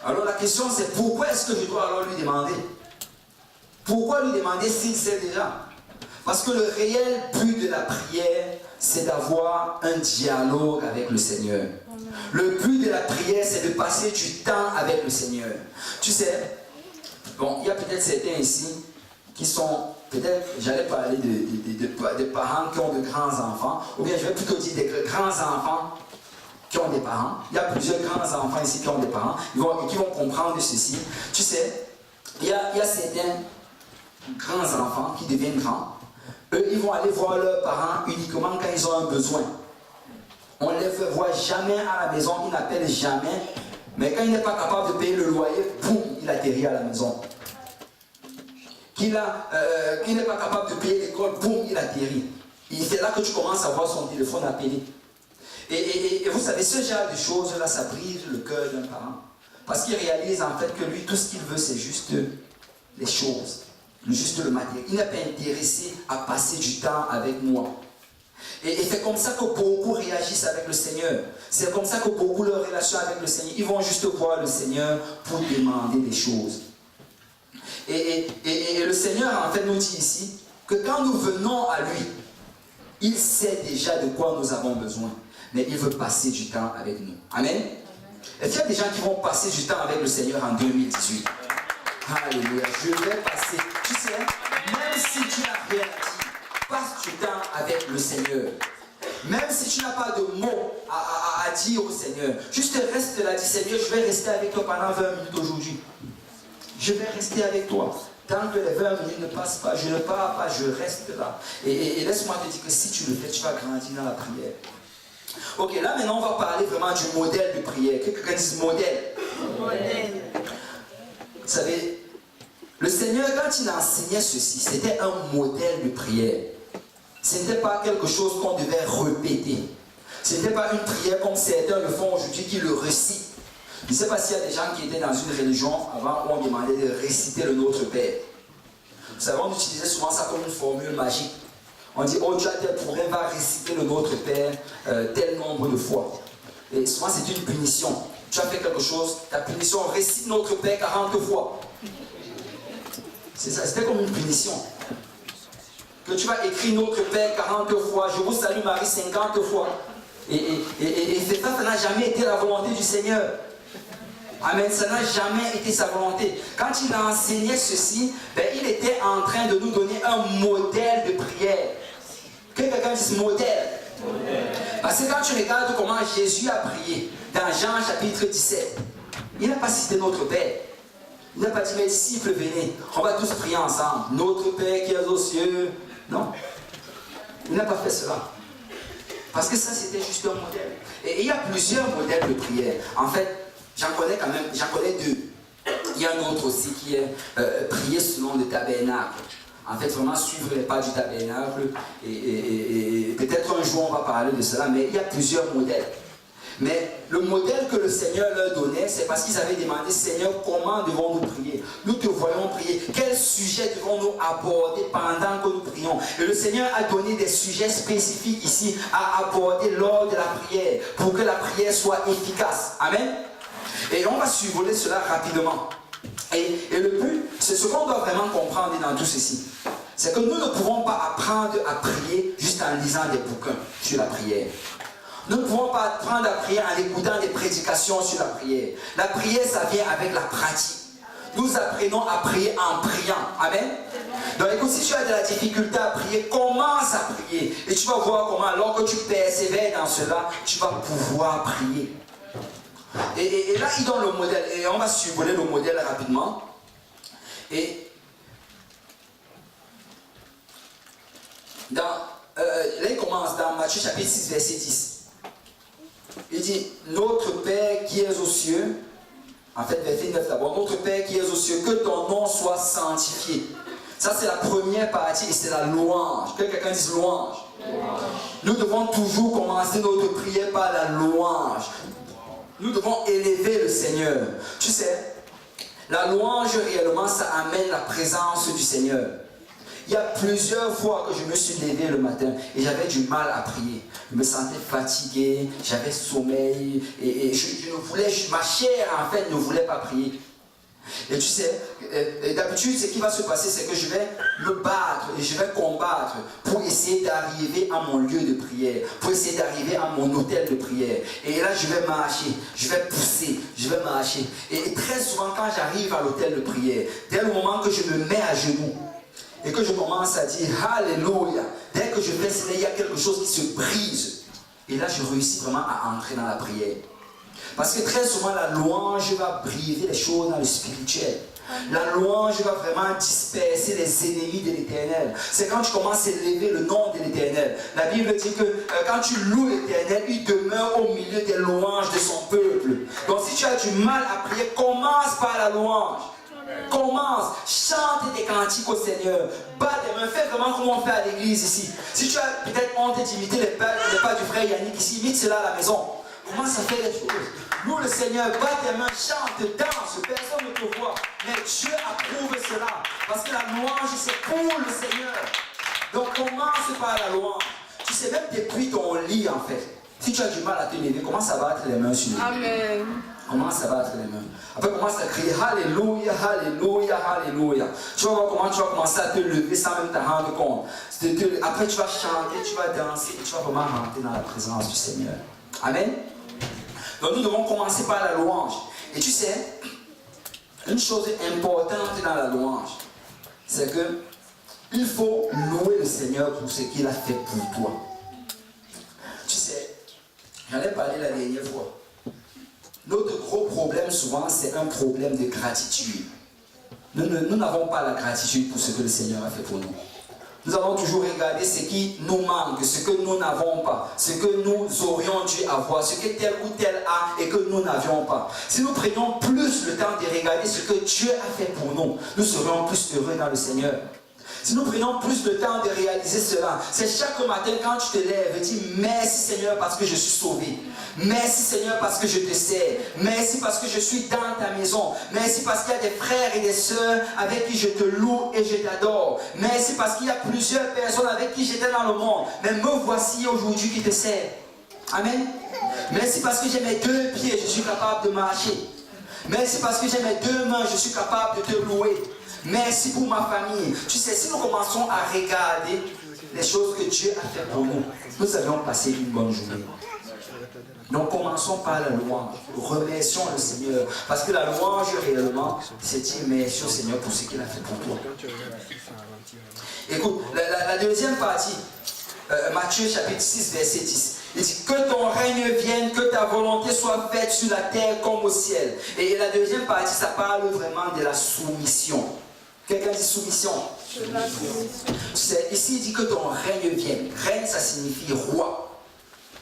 Alors la question c'est, pourquoi est-ce que je dois alors lui demander? Pourquoi lui demander s'il sait déjà? Parce que le réel but de la prière, c'est d'avoir un dialogue avec le Seigneur. Le but de la prière, c'est de passer du temps avec le Seigneur. Tu sais, bon, il y a peut-être certains ici qui sont, peut-être, j'allais parler de parents qui ont de grands-enfants, ou bien je vais plutôt dire des grands-enfants qui ont des parents. Il y a plusieurs grands-enfants ici qui ont des parents, qui vont comprendre ceci. Tu sais, il y a certains grands-enfants qui deviennent grands. Eux, ils vont aller voir leurs parents uniquement quand ils ont un besoin. On ne les voit jamais à la maison, ils n'appellent jamais. Mais quand il n'est pas capable de payer le loyer, boum, il atterrit à la maison. Qu'il n'est pas capable de payer l'école, boum, il atterrit. Et c'est là que tu commences à voir son téléphone appeler. Et vous savez, ce genre de choses-là, ça brise le cœur d'un parent. Parce qu'il réalise en fait que lui, tout ce qu'il veut, c'est juste les choses. Juste le matériel. Il n'est pas intéressé à passer du temps avec moi. Et c'est comme ça que beaucoup réagissent avec le Seigneur. C'est comme ça que beaucoup leur relation avec le Seigneur. Ils vont juste voir le Seigneur pour demander des choses. Et le Seigneur en fait nous dit ici que quand nous venons à lui, il sait déjà de quoi nous avons besoin. Mais il veut passer du temps avec nous. Amen. Est-ce qu'il y a des gens qui vont passer du temps avec le Seigneur en 2018? Alléluia. Je vais passer. Tu sais, même si tu n'as rien à dire, passe du temps avec le Seigneur. Même si tu n'as pas de mots à dire au Seigneur, juste reste là, dis Seigneur, je vais rester avec toi pendant 20 minutes aujourd'hui. Je vais rester avec toi. Tant que les 20 minutes ne passent pas, je ne pars pas, je reste là. Et laisse-moi te dire que si tu le fais, tu vas grandir dans la prière. Ok, là maintenant on va parler vraiment du modèle de prière. Quelqu'un dit modèle. Modèle. Vous savez, le Seigneur, quand il enseignait ceci, c'était un modèle de prière. Ce n'était pas quelque chose qu'on devait répéter. Ce n'était pas une prière comme certains le font aujourd'hui, qui le récitent. Je ne sais pas s'il y a des gens qui étaient dans une religion avant où on demandait de réciter le Notre Père. Vous savez, on utilisait souvent ça comme une formule magique. On dit, oh, tu as tel problème, va réciter le Notre Père tel nombre de fois. Et souvent, c'est une punition. Tu as fait quelque chose, ta punition, récite Notre Père 40 fois. C'est ça, c'était comme une punition. Que tu vas écrire Notre Père 40 fois, je vous salue Marie 50 fois. Et c'est ça, ça n'a jamais été la volonté du Seigneur. Amen, ça n'a jamais été sa volonté. Quand il a enseigné ceci, ben, il était en train de nous donner un modèle de prière. Que quelqu'un dise modèle. Parce que quand tu regardes comment Jésus a prié, dans Jean chapitre 17, il n'a pas cité notre Père. Il n'a pas dit, mes disciples, venez, on va tous prier ensemble. Notre Père qui est aux cieux. Non. Il n'a pas fait cela. Parce que ça, c'était juste un modèle. Et il y a plusieurs modèles de prière. En fait, j'en connais deux. Il y a un autre aussi qui est prier selon le tabernacle. En fait, vraiment suivre les pas du tabernacle. Et peut-être un jour, on va parler de cela, mais il y a plusieurs modèles. Mais le modèle que le Seigneur leur donnait, c'est parce qu'ils avaient demandé, Seigneur, comment devons-nous prier? Nous te voyons prier. Quel sujet devons-nous aborder pendant que nous prions? Et le Seigneur a donné des sujets spécifiques ici à aborder lors de la prière, pour que la prière soit efficace. Amen. Et on va survoler cela rapidement. Et le but, c'est ce qu'on doit vraiment comprendre dans tout ceci. C'est que nous ne pouvons pas apprendre à prier juste en lisant des bouquins sur la prière. Nous ne pouvons pas apprendre à prier en écoutant des prédications sur la prière. La prière, ça vient avec la pratique. Nous apprenons à prier en priant. Amen. Donc écoute, si tu as de la difficulté à prier, commence à prier. Et tu vas voir comment, alors que tu persévères dans cela, tu vas pouvoir prier. Et là, il donne le modèle. Et on va survoler le modèle rapidement. Et là, il commence dans Matthieu chapitre 6, verset 10. Il dit, notre Père qui es aux cieux, en fait, verset 9 d'abord, notre Père qui es aux cieux, que ton nom soit sanctifié. Ça, c'est la première partie et c'est la louange. Que quelqu'un dise louange. Nous devons toujours commencer notre prière par la louange. Nous devons élever le Seigneur. Tu sais, la louange réellement, ça amène la présence du Seigneur. Il y a plusieurs fois que je me suis levé le matin et j'avais du mal à prier. Je me sentais fatigué, j'avais sommeil et je ne voulais, ma chair en fait ne voulait pas prier. Et tu sais, d'habitude ce qui va se passer c'est que je vais me battre et je vais combattre pour essayer d'arriver à mon lieu de prière, pour essayer d'arriver à mon hôtel de prière. Et là je vais marcher, je vais pousser, je vais marcher. Et très souvent quand j'arrive à l'hôtel de prière, dès le moment que je me mets à genoux, et que je commence à dire Alléluia, dès que je fais cela, il y a quelque chose qui se brise. Et là, je réussis vraiment à entrer dans la prière. Parce que très souvent, la louange va briser les choses dans le spirituel. La louange va vraiment disperser les ennemis de l'Éternel. C'est quand tu commences à élever le nom de l'Éternel. La Bible dit que quand tu loues l'Éternel, il demeure au milieu des louanges de son peuple. Donc si tu as du mal à prier, commence par la louange. Commence, chante tes cantiques au Seigneur, bats tes mains, fais vraiment comme on fait à l'église ici. Si tu as peut-être honte d'imiter les pas du frère Yannick ici, imite cela à la maison. Commence à faire les choses. Loue le Seigneur, bats tes mains, chante, danse, personne ne te voit. Mais Dieu approuve cela. Parce que la louange, c'est pour le Seigneur. Donc commence par la louange. Tu sais, même depuis ton lit en fait, si tu as du mal à te lever, commence à battre les mains sur lui. Amen. Commence à battre les mains. Après, commence à crier Alléluia, Alléluia, Alléluia. Tu vas voir comment tu vas commencer à te lever sans même te rendre compte. Après, tu vas chanter, tu vas danser et tu vas vraiment rentrer dans la présence du Seigneur. Amen. Donc, nous devons commencer par la louange. Et tu sais, une chose importante dans la louange, c'est que il faut louer le Seigneur pour ce qu'il a fait pour toi. Tu sais, j'en ai parlé la dernière fois. Notre gros problème souvent, c'est un problème de gratitude. Nous n'avons pas la gratitude pour ce que le Seigneur a fait pour nous. Nous allons toujours regarder ce qui nous manque, ce que nous n'avons pas, ce que nous aurions dû avoir, ce que tel ou tel a et que nous n'avions pas. Si nous prenions plus le temps de regarder ce que Dieu a fait pour nous, nous serions plus heureux dans le Seigneur. Si nous prenons plus de temps de réaliser cela, c'est chaque matin quand tu te lèves et dis merci Seigneur parce que je suis sauvé. Merci Seigneur parce que je te sers. Merci parce que je suis dans ta maison. Merci parce qu'il y a des frères et des sœurs avec qui je te loue et je t'adore. Merci parce qu'il y a plusieurs personnes avec qui j'étais dans le monde. Mais me voici aujourd'hui qui te sert. Amen. Merci parce que j'ai mes deux pieds, je suis capable de marcher. Merci parce que j'ai mes deux mains, je suis capable de te louer. Merci pour ma famille. Tu sais, si nous commençons à regarder les choses que Dieu a fait pour nous, nous allons passer une bonne journée. Donc commençons par la louange. Remercions le Seigneur. Parce que la louange réellement, c'est dire merci au Seigneur pour ce qu'il a fait pour toi. Écoute, la deuxième partie, Matthieu chapitre 6, verset 10. Il dit que ton règne vienne, que ta volonté soit faite sur la terre comme au ciel. Et la deuxième partie, ça parle vraiment de la soumission. Quelqu'un dit soumission. Ici, il dit que ton règne vienne. Règne, ça signifie roi.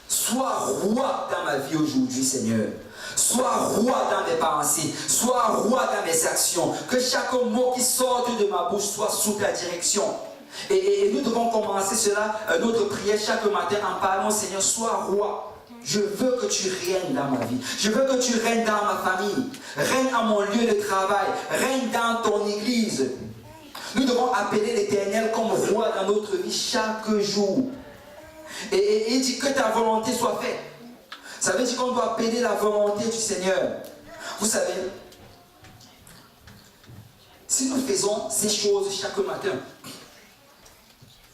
Sois roi dans ma vie aujourd'hui, Seigneur. Sois roi dans mes pensées. Sois roi dans mes actions. Que chaque mot qui sorte de ma bouche soit sous ta direction. Et nous devons commencer cela, notre prière chaque matin en parlant, Seigneur, sois roi. Je veux que tu règnes dans ma vie. Je veux que tu règnes dans ma famille. Règne à mon lieu de travail. Règne dans ton église. Nous devons appeler l'Éternel comme roi dans notre vie chaque jour. Et il dit que ta volonté soit faite. Ça veut dire qu'on doit appeler la volonté du Seigneur. Vous savez, si nous faisons ces choses chaque matin,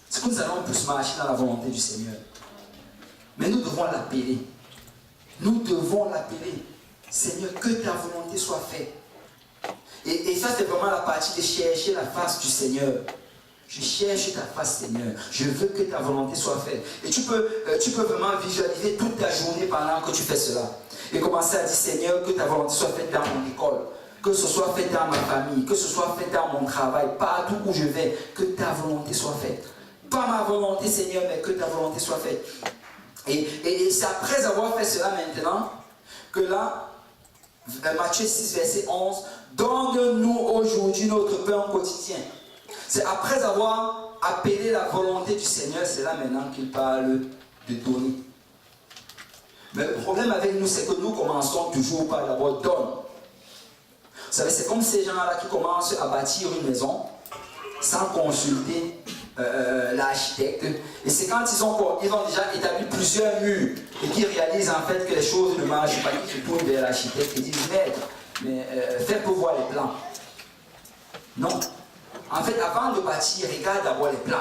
c'est que nous allons plus marcher dans la volonté du Seigneur. Mais nous devons l'appeler. Nous devons l'appeler. Seigneur, que ta volonté soit faite. Et ça, c'est vraiment la partie de chercher la face du Seigneur. Je cherche ta face, Seigneur. Je veux que ta volonté soit faite. Et tu peux vraiment visualiser toute ta journée pendant que tu fais cela. Et commencer à dire, Seigneur, que ta volonté soit faite dans mon école. Que ce soit fait dans ma famille. Que ce soit fait dans mon travail. Partout où je vais. Que ta volonté soit faite. Pas ma volonté, Seigneur, mais que ta volonté soit faite. Et c'est après avoir fait cela maintenant que là, Matthieu 6, verset 11, donne-nous aujourd'hui notre pain quotidien. C'est après avoir appelé la volonté du Seigneur, c'est là maintenant qu'il parle de donner. Mais le problème avec nous, c'est que nous commençons toujours par d'abord donner. Vous savez, c'est comme ces gens-là qui commencent à bâtir une maison sans consulter l'architecte. Et c'est quand ils ont déjà établi plusieurs murs et qu'ils réalisent en fait que les choses ne marchent pas, qu'ils se tournent vers l'architecte et disent, mais fais pour voir les plans. Non. En fait, avant de bâtir, regarde d'abord les plans.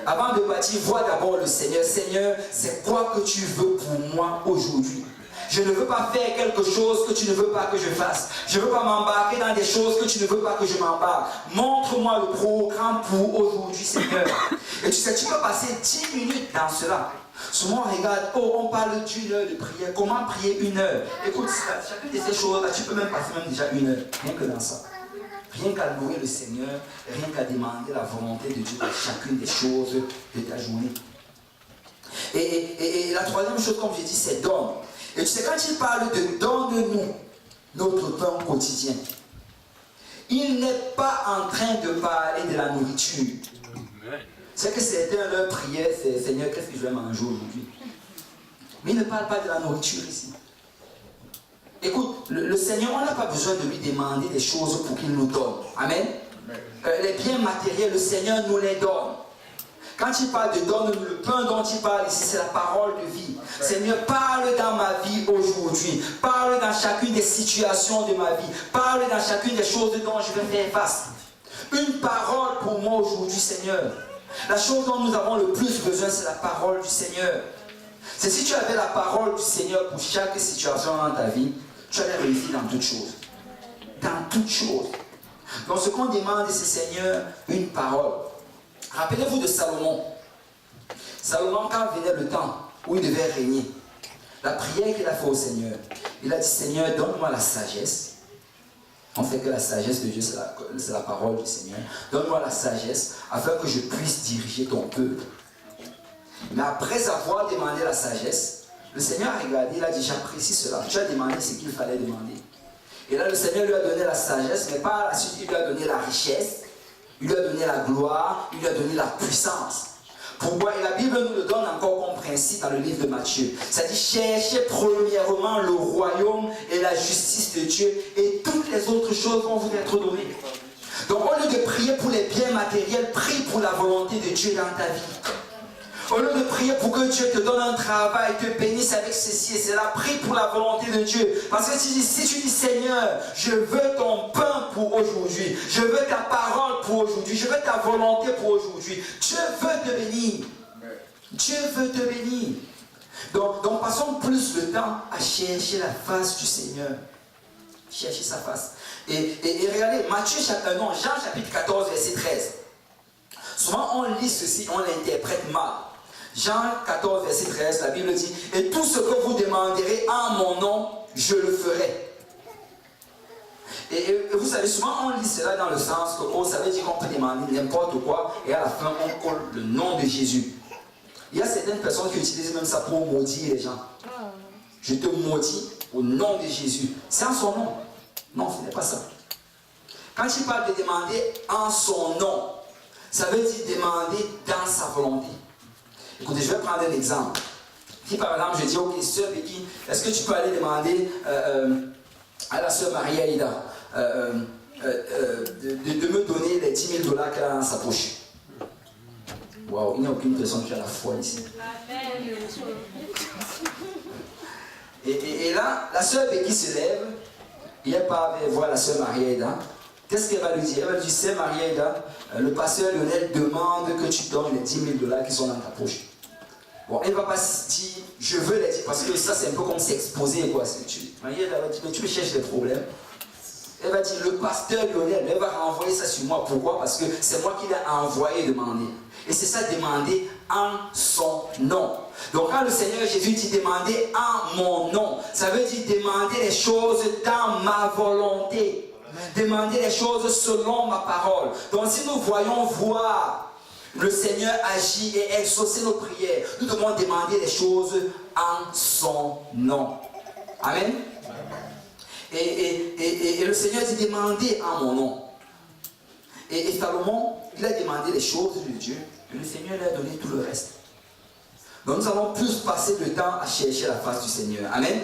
Avant de bâtir, vois d'abord le Seigneur. Seigneur, c'est quoi que tu veux pour moi aujourd'hui? Je ne veux pas faire quelque chose que tu ne veux pas que je fasse. Je ne veux pas m'embarquer dans des choses que tu ne veux pas que je m'embarque. Montre-moi le programme pour aujourd'hui, Seigneur. Et tu sais, tu peux passer 10 minutes dans cela. Souvent, on regarde, on parle d'une heure de prière. Comment prier une heure? Écoute, chacune de ces choses-là, tu peux même passer déjà une heure. Rien que dans ça. Rien qu'à louer le Seigneur, rien qu'à demander la volonté de Dieu dans chacune des choses de ta journée. Et la troisième chose, comme j'ai dit, c'est donne. Et tu sais, quand il parle de donne-nous notre pain quotidien, il n'est pas en train de parler de la nourriture. C'est que certains leur prière, c'est Seigneur, qu'est-ce que je vais manger aujourd'hui? Mais il ne parle pas de la nourriture ici. Écoute, le Seigneur, on n'a pas besoin de lui demander des choses pour qu'il nous donne. Amen. Les biens matériels, le Seigneur nous les donne. Quand il parle de donne, le pain dont il parle ici, c'est la parole de vie. Seigneur, parle dans ma vie aujourd'hui. Parle dans chacune des situations de ma vie. Parle dans chacune des choses dont je vais faire face. Une parole pour moi aujourd'hui, Seigneur. La chose dont nous avons le plus besoin, c'est la parole du Seigneur. C'est si tu avais la parole du Seigneur pour chaque situation dans ta vie, tu allais réussir dans toutes choses. Dans toutes choses. Donc ce qu'on demande, c'est Seigneur, une parole. Rappelez-vous de Salomon. Salomon, quand venait le temps où il devait régner, la prière qu'il a fait au Seigneur, il a dit, Seigneur, donne-moi la sagesse. On sait que la sagesse de Dieu, c'est la parole du Seigneur. Donne-moi la sagesse afin que je puisse diriger ton peuple. Mais après avoir demandé la sagesse, le Seigneur a regardé, il a dit, j'apprécie cela. Tu as demandé ce qu'il fallait demander. Et là, le Seigneur lui a donné la sagesse, mais par la suite, il lui a donné la richesse, il lui a donné la gloire, il lui a donné la puissance. Pourquoi? Et la Bible nous le donne encore comme principe dans le livre de Matthieu. Ça dit, cherchez premièrement le royaume et la justice de Dieu, et toutes les autres choses vont vous être données. Donc, au lieu de prier pour les biens matériels, prie pour la volonté de Dieu dans ta vie. Au lieu de prier pour que Dieu te donne un travail, te bénisse avec ceci et cela, prie pour la volonté de Dieu. Parce que si tu dis, Seigneur, je veux ton pain pour aujourd'hui, je veux ta parole pour aujourd'hui, je veux ta volonté pour aujourd'hui, Dieu veut te bénir. Dieu veut te bénir. Donc passons plus le temps à chercher la face du Seigneur. Chercher sa face. Et regardez, Jean chapitre 14, verset 13. Souvent on lit ceci, on l'interprète mal. Jean 14, verset 13, la Bible dit, « Et tout ce que vous demanderez en mon nom, je le ferai. » Et vous savez, souvent on lit cela dans le sens que oh, ça veut dire qu'on peut demander n'importe quoi et à la fin on colle le nom de Jésus. Il y a certaines personnes qui utilisent même ça pour maudire les gens. Je te maudis au nom de Jésus. C'est en son nom. Non, ce n'est pas ça. Quand il parle de demander en son nom, ça veut dire demander dans sa volonté. Écoutez, je vais prendre un exemple. Si par exemple je dis, ok, sœur Becky, est-ce que tu peux aller demander à la sœur Marie-Aïda de me donner les 10 000 $ qu'elle a dans sa poche? Waouh, il n'y a aucune personne qui a la foi ici. Et là, la sœur Becky se lève et elle part voir la sœur Marie-Aïda. Qu'est-ce qu'elle va lui dire? Elle va lui dire, sœur Marie-Aïda, le pasteur Lionel demande que tu donnes les 10 000 $ qui sont dans ta poche. Bon, elle ne va pas dire, je veux les dire, parce que ça c'est un peu comme s'exposer, quoi. Marie-Aïda va dire, mais tu me cherches des problèmes. Elle va dire, le pasteur Lionel, elle va renvoyer ça sur moi. Pourquoi? Parce que c'est moi qui l'ai envoyé demander. Et c'est ça, demander en son nom. Donc quand le Seigneur Jésus dit demander en mon nom, ça veut dire demander les choses dans ma volonté. Demander les choses selon ma parole. Donc si nous voyons voir le Seigneur agir et exaucer nos prières, nous devons demander les choses en son nom. Amen. Et le Seigneur dit demander en mon nom. Et Salomon, il a demandé les choses de Dieu, et le Seigneur lui a donné tout le reste. Donc nous allons plus passer le temps à chercher la face du Seigneur. Amen.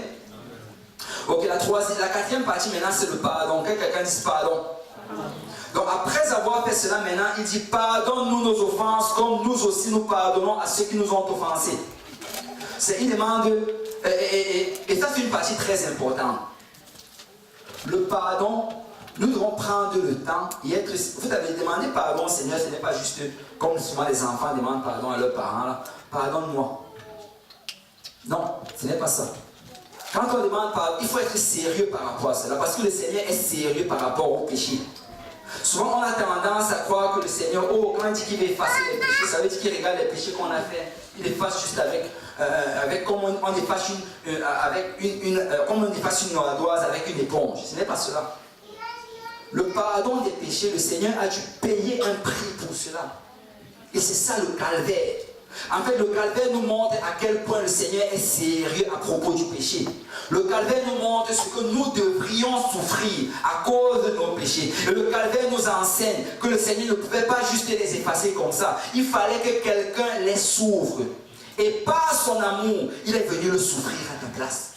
Ok, la quatrième partie maintenant c'est le pardon. Quelqu'un dit pardon. Donc après avoir fait cela maintenant, il dit pardonne-nous nos offenses comme nous aussi nous pardonnons à ceux qui nous ont offensés. Il demande, et ça c'est une partie très importante. Le pardon, nous devons prendre le temps et être... Vous avez demandé pardon au Seigneur, ce n'est pas juste comme souvent les enfants demandent pardon à leurs parents. Là. Pardonne-moi. Non, ce n'est pas ça. Quand on demande pardon, il faut être sérieux par rapport à cela, parce que le Seigneur est sérieux par rapport au péché. Souvent on a tendance à croire que le Seigneur, oh, quand il dit qu'il va effacer les péchés, ça veut dire qu'il regarde les péchés qu'on a fait, il efface juste avec comme on efface comme on efface une ardoise avec une éponge. Ce n'est pas cela. Le pardon des péchés, le Seigneur a dû payer un prix pour cela. Et c'est ça le calvaire. En fait, le calvaire nous montre à quel point le Seigneur est sérieux à propos du péché. Le calvaire nous montre ce que nous devrions souffrir à cause de nos péchés. Et le calvaire nous enseigne que le Seigneur ne pouvait pas juste les effacer comme ça. Il fallait que quelqu'un les souffre. Et par son amour, il est venu le souffrir à ta place.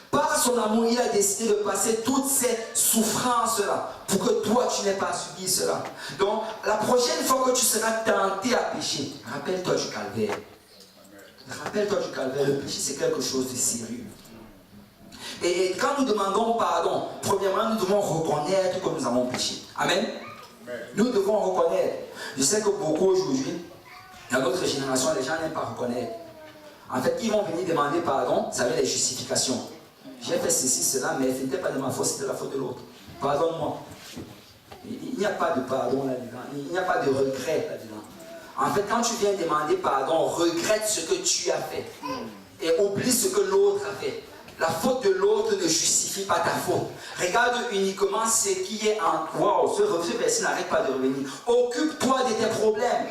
Par son amour, il a décidé de passer toutes ces souffrances-là pour que toi, tu n'aies pas subi cela. Donc, la prochaine fois que tu seras tenté à pécher, rappelle-toi du calvaire. Rappelle-toi du calvaire. Le péché, c'est quelque chose de sérieux. Et quand nous demandons pardon, premièrement, nous devons reconnaître que nous avons péché. Amen. Nous devons reconnaître. Je sais que beaucoup aujourd'hui, dans notre génération, les gens n'aiment pas reconnaître. En fait, ils vont venir demander pardon, ça veut dire les justifications. J'ai fait ceci, cela, mais ce n'était pas de ma faute, c'était la faute de l'autre. Pardonne-moi. Il n'y a pas de pardon là-dedans. Il n'y a pas de regret là-dedans. En fait, quand tu viens demander pardon, regrette ce que tu as fait. Et oublie ce que l'autre a fait. La faute de l'autre ne justifie pas ta faute. Regarde uniquement ce qui est en toi. Wow, ce verset n'arrête pas de revenir. Occupe-toi de tes problèmes.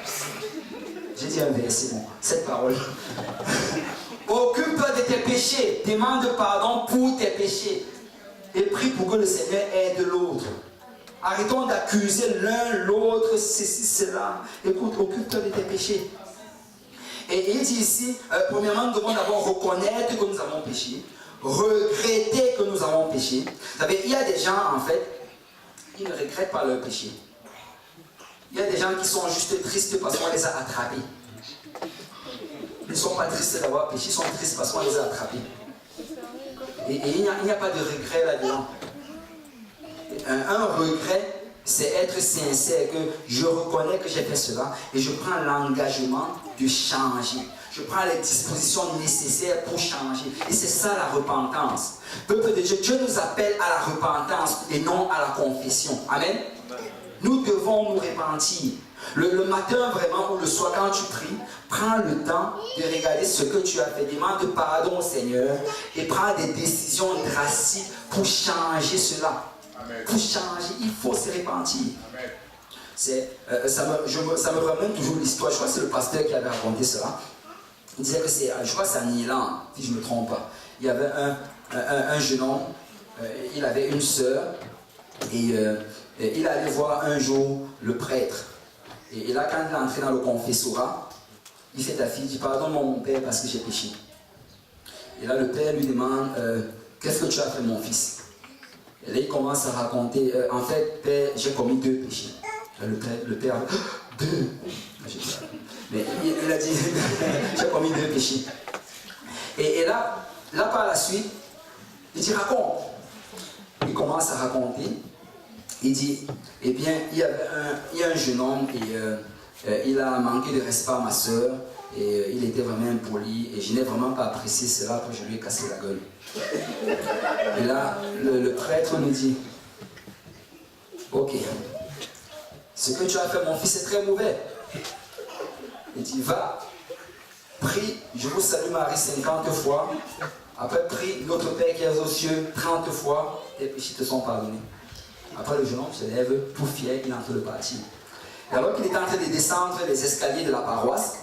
J'ai dit un verset, bon, cette parole. Occupe-toi de tes péchés. Demande pardon pour tes péchés. Et prie pour que le Seigneur aide l'autre. Arrêtons d'accuser l'un l'autre, ceci, cela. Écoute, occupe-toi de tes péchés. Et il dit ici, premièrement, nous devons d'abord reconnaître que nous avons péché. Regretter que nous avons péché. Vous savez, il y a des gens, en fait, qui ne regrettent pas leur péché. Il y a des gens qui sont juste tristes parce qu'on les a attrapés. Ils ne sont pas tristes d'avoir péché, ils sont tristes parce qu'on les a attrapés. Et il n'y a pas de regret là-dedans. Un regret, c'est être sincère, que je reconnais que j'ai fait cela et je prends l'engagement de changer. Je prends les dispositions nécessaires pour changer. Et c'est ça la repentance. Peuple de Dieu, Dieu nous appelle à la repentance et non à la confession. Amen. Nous devons nous repentir. Le matin vraiment ou le soir quand tu pries, prends le temps de regarder ce que tu as fait. Demande pardon au Seigneur et prends des décisions drastiques pour changer cela. Amen. Pour changer, il faut se repentir. Ça me ramène toujours l'histoire. Je crois que c'est le pasteur qui avait raconté cela. Il disait que c'est, je crois que c'est en Irlande, si je ne me trompe pas. Il y avait un jeune homme, il avait une sœur, et il allait voir un jour le prêtre. Et là, quand il est entré dans le confessorat, il fait à fille, il dit pardonne-moi mon père parce que j'ai péché. Et là, le père lui demande qu'est-ce que tu as fait mon fils? Et là, il commence à raconter en fait, père, j'ai commis 2 péchés. Là, le père, 2. Mais il a dit j'ai commis 2 péchés. Et là, par la suite, il dit raconte. Il commence à raconter. Il dit, eh bien, il y a un jeune homme et il a manqué de respect à ma soeur et il était vraiment impoli et je n'ai vraiment pas apprécié cela, après je lui ai cassé la gueule. Et là, le prêtre nous dit, ok, ce que tu as fait mon fils est très mauvais. Il dit, va, prie, je vous salue Marie 50 fois, après prie notre Père qui est aux cieux 30 fois, tes péchés te sont pardonnés. Après, le jeune homme se lève, tout fier, il est en train de partir. Et alors qu'il est en train de descendre les escaliers de la paroisse,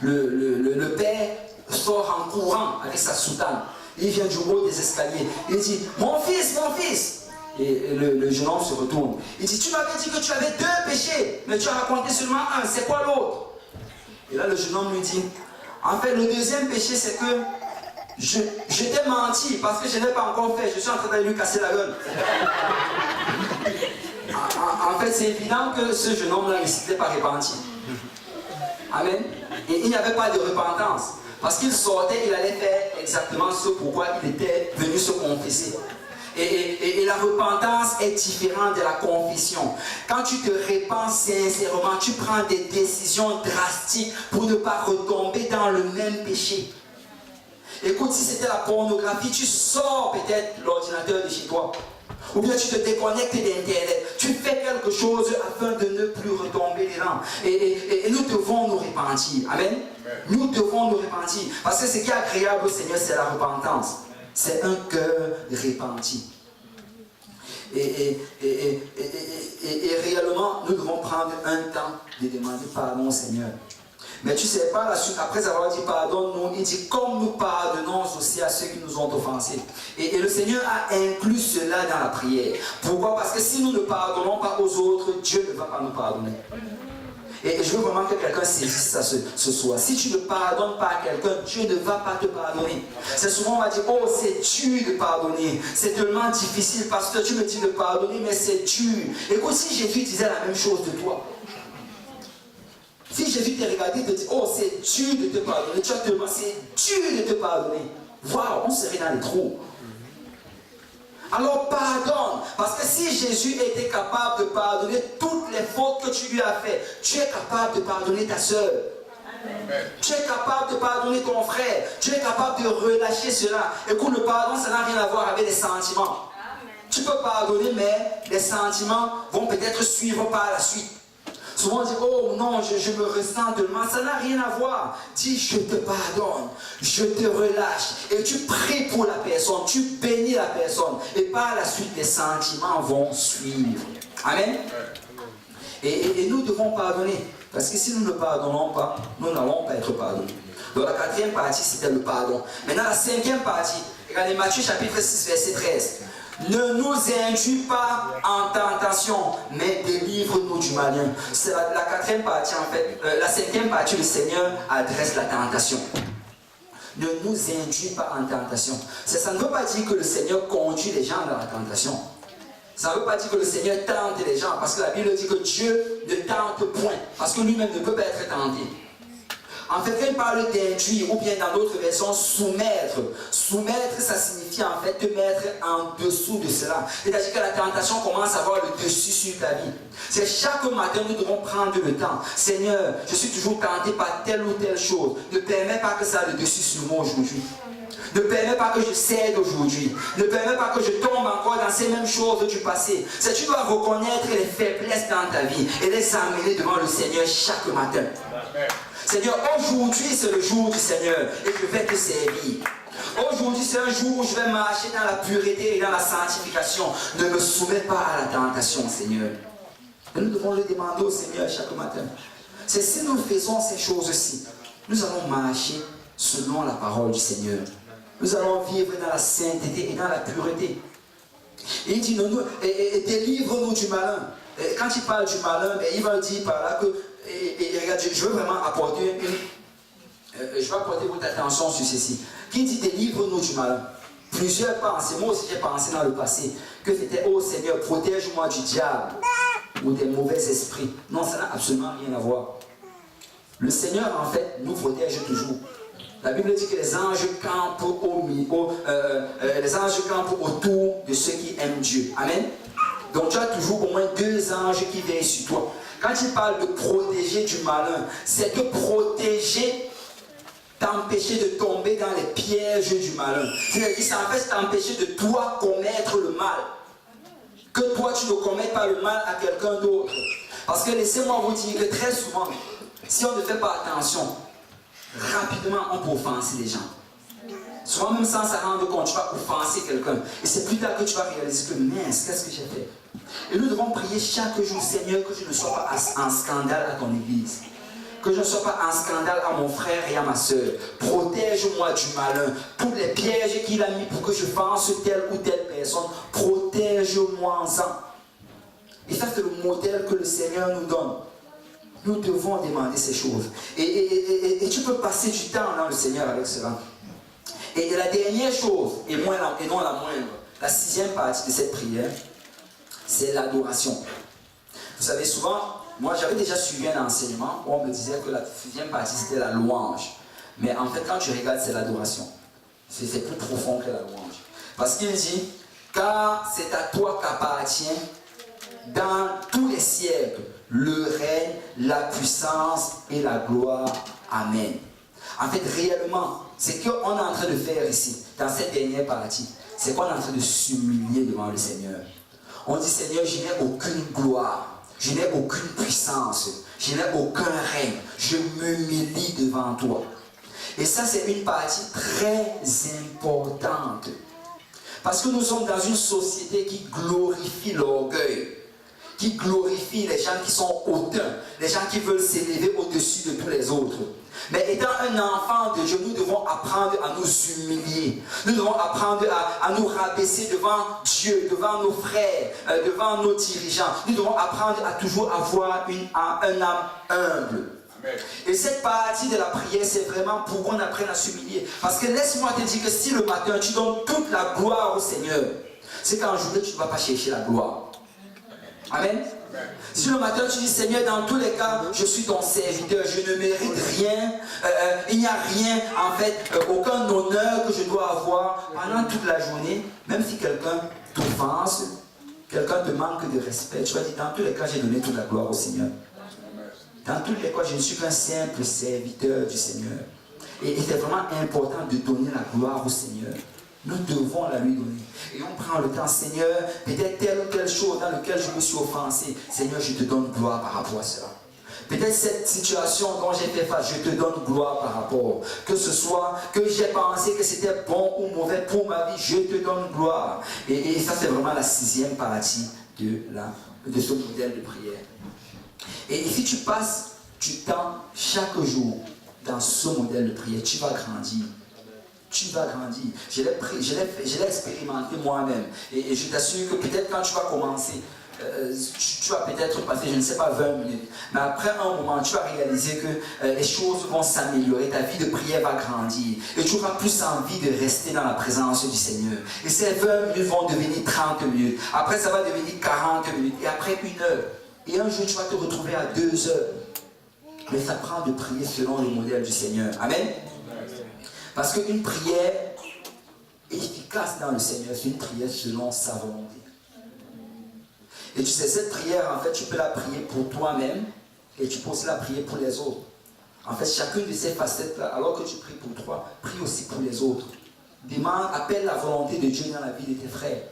le père sort en courant avec sa soutane. Il vient du haut des escaliers. Il dit, mon fils, mon fils. Et le jeune homme se retourne. Il dit, tu m'avais dit que tu avais 2 péchés, mais tu as raconté seulement un, c'est quoi l'autre? Et là, le jeune homme lui dit, en fait, le deuxième péché, c'est que je t'ai menti parce que je n'ai pas encore fait. Je suis en train de lui casser la gueule. En fait, c'est évident que ce jeune homme-là ne s'était pas repenti. Amen. Et il n'y avait pas de repentance. Parce qu'il sortait, il allait faire exactement ce pourquoi il était venu se confesser. Et la repentance est différente de la confession. Quand tu te repens sincèrement, tu prends des décisions drastiques pour ne pas retomber dans le même péché. Écoute, si c'était la pornographie, tu sors peut-être l'ordinateur de chez toi. Ou bien tu te déconnectes d'Internet. Tu fais quelque chose afin de ne plus retomber dedans. Et nous devons nous repentir. Amen. Nous devons nous repentir. Parce que ce qui est agréable au Seigneur, c'est la repentance. C'est un cœur repenti. Et réellement, nous devons prendre un temps de demander pardon au Seigneur. Mais tu sais pas, la suite, après avoir dit pardonne-nous, il dit comme nous pardonnons aussi à ceux qui nous ont offensés. Et le Seigneur a inclus cela dans la prière. Pourquoi? Parce que si nous ne pardonnons pas aux autres, Dieu ne va pas nous pardonner. Et je veux vraiment que quelqu'un saisisse ça ce soir. Si tu ne pardonnes pas à quelqu'un, Dieu ne va pas te pardonner. C'est souvent on va dire, oh c'est dur de pardonner. C'est tellement difficile parce que tu me dis de pardonner, mais c'est dur. Écoute, si Jésus disait la même chose de toi, si Jésus t'a regardé et te dit, oh c'est dur de te pardonner, tu vas te demander, c'est dur de te pardonner. Waouh, on serait dans les trous. Alors pardonne, parce que si Jésus était capable de pardonner toutes les fautes que tu lui as faites, tu es capable de pardonner ta soeur. Tu es capable de pardonner ton frère. Tu es capable de relâcher cela. Écoute, le pardon, ça n'a rien à voir avec les sentiments. Tu peux pardonner, mais les sentiments vont peut-être suivre par la suite. Souvent on dit, oh non, je me ressens tellement. Ça n'a rien à voir. Dis, je te pardonne, je te relâche. Et tu pries pour la personne, tu bénis la personne. Et par la suite, les sentiments vont suivre. Amen. Et nous devons pardonner. Parce que si nous ne pardonnons pas, nous n'allons pas être pardonnés. Donc la 4e partie, c'était le pardon. Maintenant, la 5e partie, regardez Matthieu chapitre 6, verset 13. Ne nous induis pas en tentation, mais délivre-nous du malin. C'est la 4e partie en fait. La 5e partie, le Seigneur adresse la tentation. Ne nous induis pas en tentation. Ça ne veut pas dire que le Seigneur conduit les gens dans la tentation. Ça ne veut pas dire que le Seigneur tente les gens, parce que la Bible dit que Dieu ne tente point, parce que lui-même ne peut pas être tenté. En fait, quand il parle d'induire, ou bien dans d'autres versions, soumettre. Soumettre, ça signifie en fait te mettre en dessous de cela. C'est-à-dire que la tentation commence à avoir le dessus sur ta vie. C'est chaque matin, nous devons prendre le temps. Seigneur, je suis toujours tenté par telle ou telle chose. Ne permets pas que ça ait le dessus sur moi aujourd'hui. Ne permets pas que je cède aujourd'hui. Ne permets pas que je tombe encore dans ces mêmes choses du passé. C'est tu dois reconnaître les faiblesses dans ta vie et les amener devant le Seigneur chaque matin. Seigneur, aujourd'hui c'est le jour du Seigneur et je vais te servir. Aujourd'hui c'est un jour où je vais marcher dans la pureté et dans la sanctification. Ne me soumets pas à la tentation, Seigneur. Et nous devons le demander au Seigneur chaque matin. C'est si nous faisons ces choses-ci, nous allons marcher selon la parole du Seigneur. Nous allons vivre dans la sainteté et dans la pureté. Et il dit, délivre-nous du malin. Et quand il parle du malin, il va dire par là que, regarde, je veux vraiment apporter je vais apporter votre attention sur ceci. Qui dit délivre-nous du malin? Plusieurs pensées, moi aussi j'ai pensé dans le passé, que c'était, oh Seigneur, protège-moi du diable ou des mauvais esprits. Non, ça n'a absolument rien à voir. Le Seigneur, en fait, nous protège toujours. La Bible dit que les anges campent autour de ceux qui aiment Dieu. Amen. Donc tu as toujours au moins 2 anges qui veillent sur toi. Quand il parle de protéger du malin, c'est te protéger, t'empêcher de tomber dans les pièges du malin. C'est-à-dire, ça en fait t'empêcher de toi commettre le mal. Que toi tu ne commets pas le mal à quelqu'un d'autre. Parce que laissez-moi vous dire que très souvent, si on ne fait pas attention, rapidement on peut offenser les gens. Souvent même sans s'en rendre compte, tu vas offenser quelqu'un. Et c'est plus tard que tu vas réaliser que mince, qu'est-ce que j'ai fait? Et nous devons prier chaque jour, Seigneur, que je ne sois pas en scandale à ton église. Que je ne sois pas en scandale à mon frère et à ma soeur. Protège-moi du malin. Tous les pièges qu'il a mis pour que je fasse telle ou telle personne, protège-moi-en. Et ça, c'est le modèle que le Seigneur nous donne. Nous devons demander ces choses. Et tu peux passer du temps dans le Seigneur avec cela. Et la dernière chose, et non la moindre, la 6e partie de cette prière, c'est l'adoration. Vous savez, souvent, moi j'avais déjà suivi un enseignement où on me disait que la 6e partie c'était la louange. Mais en fait, quand tu regardes, c'est l'adoration. C'est plus profond que la louange. Parce qu'il dit, car c'est à toi qu'appartient dans tous les siècles le règne, la puissance et la gloire. Amen. En fait, réellement, ce qu'on est en train de faire ici, dans cette dernière partie, c'est qu'on est en train de s'humilier devant le Seigneur. On dit, Seigneur, je n'ai aucune gloire, je n'ai aucune puissance, je n'ai aucun règne, je m'humilie devant toi. Et ça, c'est une partie très importante. Parce que nous sommes dans une société qui glorifie l'orgueil, qui glorifie les gens qui sont hautains, les gens qui veulent s'élever au-dessus de tous les autres. Mais étant un enfant de Dieu, nous devons apprendre à nous humilier. Nous devons apprendre à nous rabaisser devant Dieu, devant nos frères, devant nos dirigeants. Nous devons apprendre à toujours avoir un âme humble. Amen. Et cette partie de la prière, c'est vraiment pour qu'on apprenne à s'humilier. Parce que laisse-moi te dire que si le matin, tu donnes toute la gloire au Seigneur, c'est qu'en journée, tu ne vas pas chercher la gloire. Amen. Si le matin tu dis, Seigneur, dans tous les cas, je suis ton serviteur, je ne mérite rien, il n'y a rien, en fait, aucun honneur que je dois avoir pendant toute la journée, même si quelqu'un t'offense, quelqu'un te manque de respect, tu vas dire, dans tous les cas, j'ai donné toute la gloire au Seigneur. Dans tous les cas, je ne suis qu'un simple serviteur du Seigneur. Et c'est vraiment important de donner la gloire au Seigneur. Nous devons la lui donner. Et on prend le temps, Seigneur, peut-être telle ou telle chose dans laquelle je me suis offensé. Seigneur, je te donne gloire par rapport à cela. Peut-être cette situation dont j'ai fait face, je te donne gloire par rapport. Que ce soit que j'ai pensé que c'était bon ou mauvais pour ma vie, je te donne gloire. Et ça, c'est vraiment la 6e partie de ce modèle de prière. Et si tu passes du temps chaque jour dans ce modèle de prière, tu vas grandir. Tu vas grandir. Je l'ai expérimenté moi-même. Et je t'assure que peut-être quand tu vas commencer, tu vas peut-être passer, je ne sais pas, 20 minutes. Mais après un moment, tu vas réaliser que les choses vont s'améliorer. Ta vie de prière va grandir. Et tu auras plus envie de rester dans la présence du Seigneur. Et ces 20 minutes vont devenir 30 minutes. Après, ça va devenir 40 minutes. Et après, 1 heure. Et un jour, tu vas te retrouver à 2 heures. Mais ça prend de prier selon le modèle du Seigneur. Amen. Parce qu'une prière efficace dans le Seigneur, c'est une prière selon sa volonté. Et tu sais, cette prière, en fait, tu peux la prier pour toi-même et tu peux aussi la prier pour les autres. En fait, chacune de ces facettes-là, alors que tu pries pour toi, prie aussi pour les autres. appelle la volonté de Dieu dans la vie de tes frères.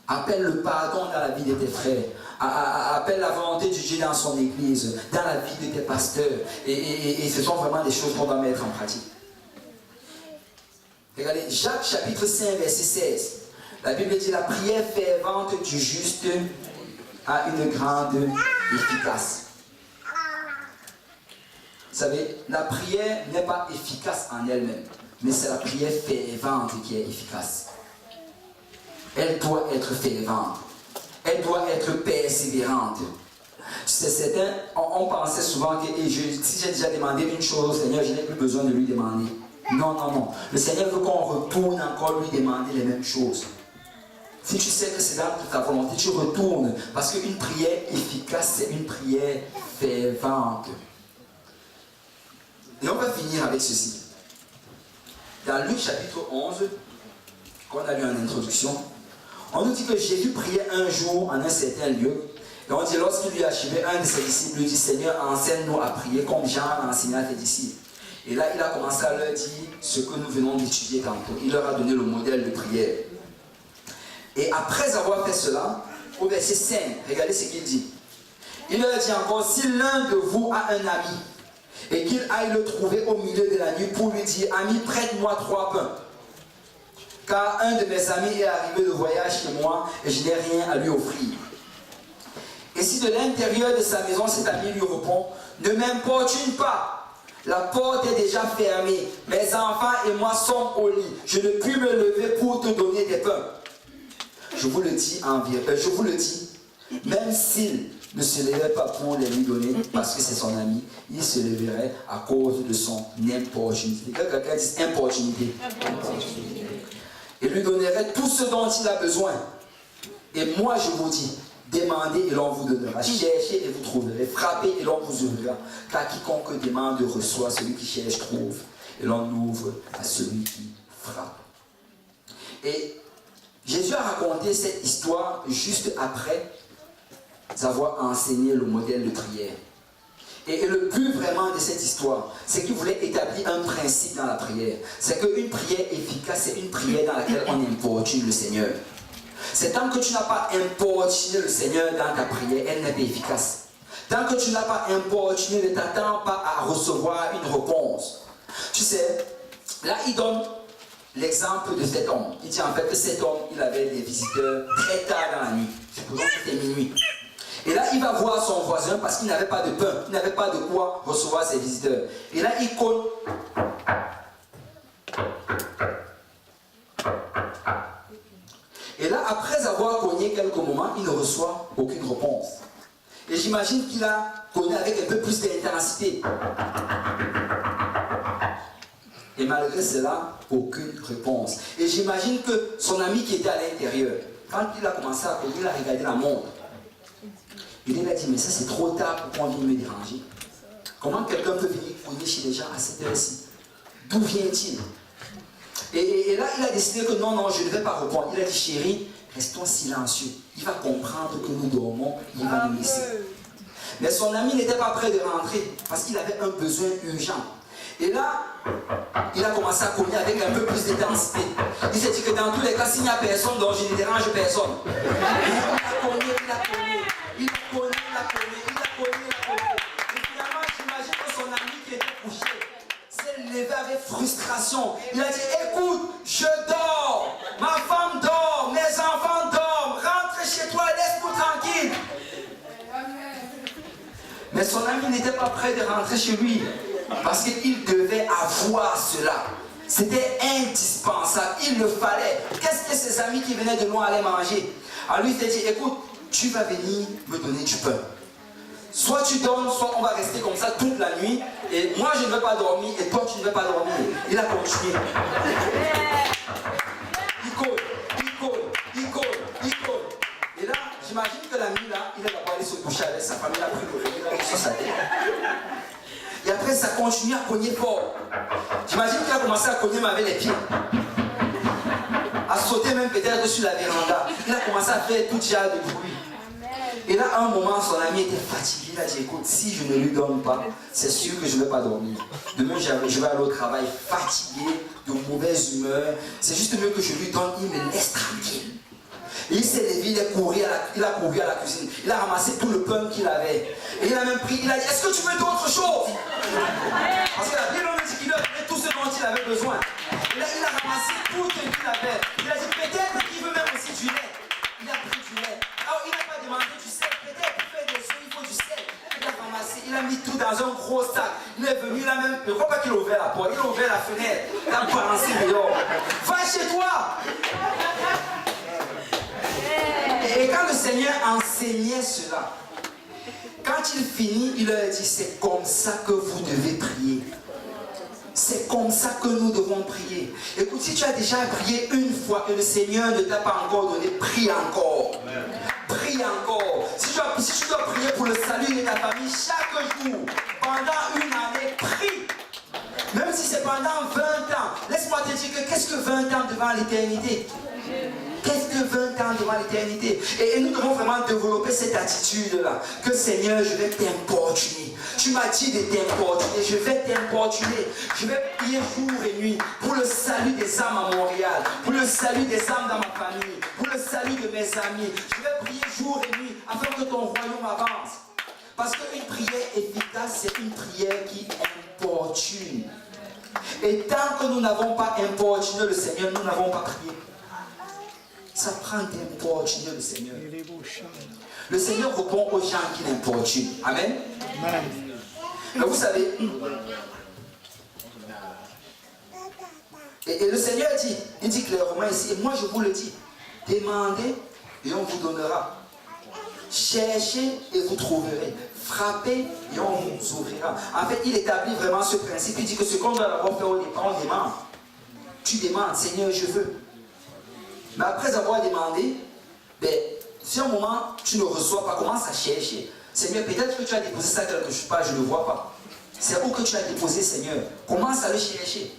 Appelle le pardon dans la vie de tes frères. Appelle la volonté de Dieu dans son église, dans la vie de tes pasteurs. Et ce sont vraiment des choses qu'on doit mettre en pratique. Regardez, Jacques chapitre 5, verset 16. La Bible dit, la prière fervente du juste a une grande efficace. Vous savez, la prière n'est pas efficace en elle-même, mais c'est la prière fervente qui est efficace. Elle doit être fervente. Elle doit être persévérante. C'est certain, on pensait souvent que si j'ai déjà demandé une chose au Seigneur, je n'ai plus besoin de lui demander. Non, non, non. Le Seigneur veut qu'on retourne encore lui demander les mêmes choses. Si tu sais que c'est dans ta volonté, tu retournes. Parce qu'une prière efficace, c'est une prière fervente. Et on va finir avec ceci. Dans Luc chapitre 11, qu'on a lu en introduction, on nous dit que Jésus priait un jour en un certain lieu. Et on dit, lorsqu'il lui achevait, un de ses disciples lui dit, Seigneur, enseigne-nous à prier comme Jean a enseigné à tes disciples. Et là, il a commencé à leur dire ce que nous venons d'étudier tantôt. Il leur a donné le modèle de prière. Et après avoir fait cela, au verset 5, regardez ce qu'il dit. Il leur dit encore, si l'un de vous a un ami, et qu'il aille le trouver au milieu de la nuit pour lui dire, ami, prête-moi 3 pains. Car un de mes amis est arrivé de voyage chez moi et je n'ai rien à lui offrir. Et si de l'intérieur de sa maison cet ami lui répond, ne m'importune pas, la porte est déjà fermée, mes enfants et moi sommes au lit, je ne puis me lever pour te donner des pains. Je vous le dis, même s'il ne se levait pas pour les lui donner, parce que c'est son ami, il se leverait à cause de son importunité. Quelqu'un dit importunité. Il lui donnerait tout ce dont il a besoin. Et moi je vous dis, demandez et l'on vous donnera, cherchez et vous trouverez, frappez et l'on vous ouvrira. Car quiconque demande reçoit, celui qui cherche trouve, et l'on ouvre à celui qui frappe. Et Jésus a raconté cette histoire juste après avoir enseigné le modèle de prière. Et le but vraiment de cette histoire, c'est qu'il voulait établir un principe dans la prière. C'est qu'une prière efficace, c'est une prière dans laquelle on importune le Seigneur. C'est tant que tu n'as pas importuné le Seigneur dans ta prière, elle n'est pas efficace. Tant que tu n'as pas importuné, ne t'attends pas à recevoir une réponse. Tu sais, là il donne l'exemple de cet homme. Il dit en fait que cet homme, il avait des visiteurs très tard dans la nuit. Supposons que c'était minuit. Et là, il va voir son voisin parce qu'il n'avait pas de pain, il n'avait pas de quoi recevoir ses visiteurs. Et là, il cogne. Et là, après avoir cogné quelques moments, il ne reçoit aucune réponse. Et j'imagine qu'il a cogné avec un peu plus d'intensité. Et malgré cela, aucune réponse. Et j'imagine que son ami qui était à l'intérieur, quand il a commencé à cogner, il a regardé la montre. Il lui a dit, mais ça c'est trop tard pour qu'on vienne me déranger. Comment quelqu'un peut venir cogner chez les gens à cette heure-ci? D'où vient-il? Et là, il a décidé que non, je ne vais pas répondre. Il a dit, chérie, restons silencieux. Il va comprendre que nous dormons, il va nous laisser. Mais son ami n'était pas prêt de rentrer parce qu'il avait un besoin urgent. Et là, il a commencé à cogner avec un peu plus d'intensité. Il s'est dit que dans tous les cas, s'il n'y a personne, donc je ne dérange personne. Il a cogné. Et finalement, j'imagine que son ami qui était couché s'est levé avec frustration. Il a dit, écoute, je dors, ma femme dort, mes enfants dorment, rentre chez toi et laisse-nous tranquille. Mais son ami n'était pas prêt de rentrer chez lui parce qu'il devait avoir cela. C'était indispensable, il le fallait. Qu'est-ce que ses amis qui venaient de loin allaient manger? Alors lui, il s'est dit, écoute, tu vas venir me donner du pain. Soit tu donnes, soit on va rester comme ça toute la nuit. Et moi, je ne vais pas dormir et toi, tu ne vas pas dormir. Il a continué. Il colle. Et là, j'imagine que la nuit, là, il est d'abord allé se coucher avec sa famille. Il a pris le il a mis sur sa tête. Et après, ça continue à cogner fort. J'imagine qu'il a commencé à cogner, mais avec les pieds. À sauter même peut-être sur la véranda. Il a commencé à faire tout genre de bruit. Et là, à un moment, son ami était fatigué. Il a dit, écoute, si je ne lui donne pas, c'est sûr que je ne vais pas dormir. Demain, je vais aller au travail fatigué, de mauvaise humeur. C'est juste mieux que je lui donne, il me laisse tranquille. Et il s'est levé, il a couru à la cuisine. Il a ramassé tout le pain qu'il avait. Et il a même pris, il a dit, est-ce que tu veux d'autres choses? Parce que la Bible nous dit qu'il a fait tout ce dont il avait besoin. Et là, il a ramassé tout ce qu'il avait. Il a dit, peut-être qu'il veut même aussi du lait. Il a pris du lait. Alors, il n'a pas demandé du sel. Peut-être qu'il fait des œufs, il faut du sel. Il a ramassé, il a mis tout dans un gros sac. Il est venu, il a même, je ne crois pas qu'il a ouvert la porte, il a ouvert la fenêtre. Il a balancé dehors. Va chez toi! Et quand le Seigneur enseignait cela, quand il finit, il leur dit, c'est comme ça que vous devez prier. C'est comme ça que nous devons prier. Écoute, si tu as déjà prié une fois et le Seigneur ne t'a pas encore donné, prie encore. Prie encore. Si tu dois prier pour le salut de ta famille chaque jour, pendant une année, prie. Même si c'est pendant 20 ans. Laisse-moi te dire que qu'est-ce que 20 ans devant l'éternité? Qu'est-ce que 20 ans devant l'éternité? Et nous devons vraiment développer cette attitude-là. Que Seigneur, je vais t'importuner. Tu m'as dit de t'importuner. Je vais t'importuner. Je vais prier jour et nuit pour le salut des âmes à Montréal, pour le salut des âmes dans ma famille, pour le salut de mes amis. Je vais prier jour et nuit afin que ton royaume avance. Parce qu'une prière efficace, c'est une prière qui importune. Et tant que nous n'avons pas importuné le Seigneur, nous n'avons pas prié. Ça prend d'importuner le Seigneur. Le Seigneur répond aux gens qui l'importunent. Amen. Mais vous savez, et le Seigneur dit, il dit clairement ici, et moi je vous le dis, demandez et on vous donnera. Cherchez et vous trouverez. Frappez et on vous ouvrira. En fait, il établit vraiment ce principe. Il dit que ce qu'on doit d'abord faire au départ, on demande. Tu demandes, Seigneur, je veux. Mais après avoir demandé, si à un moment tu ne reçois pas, commence à chercher. Seigneur, peut-être que tu as déposé ça quelque part, je ne le vois pas. C'est où que tu as déposé, Seigneur? Commence à le chercher.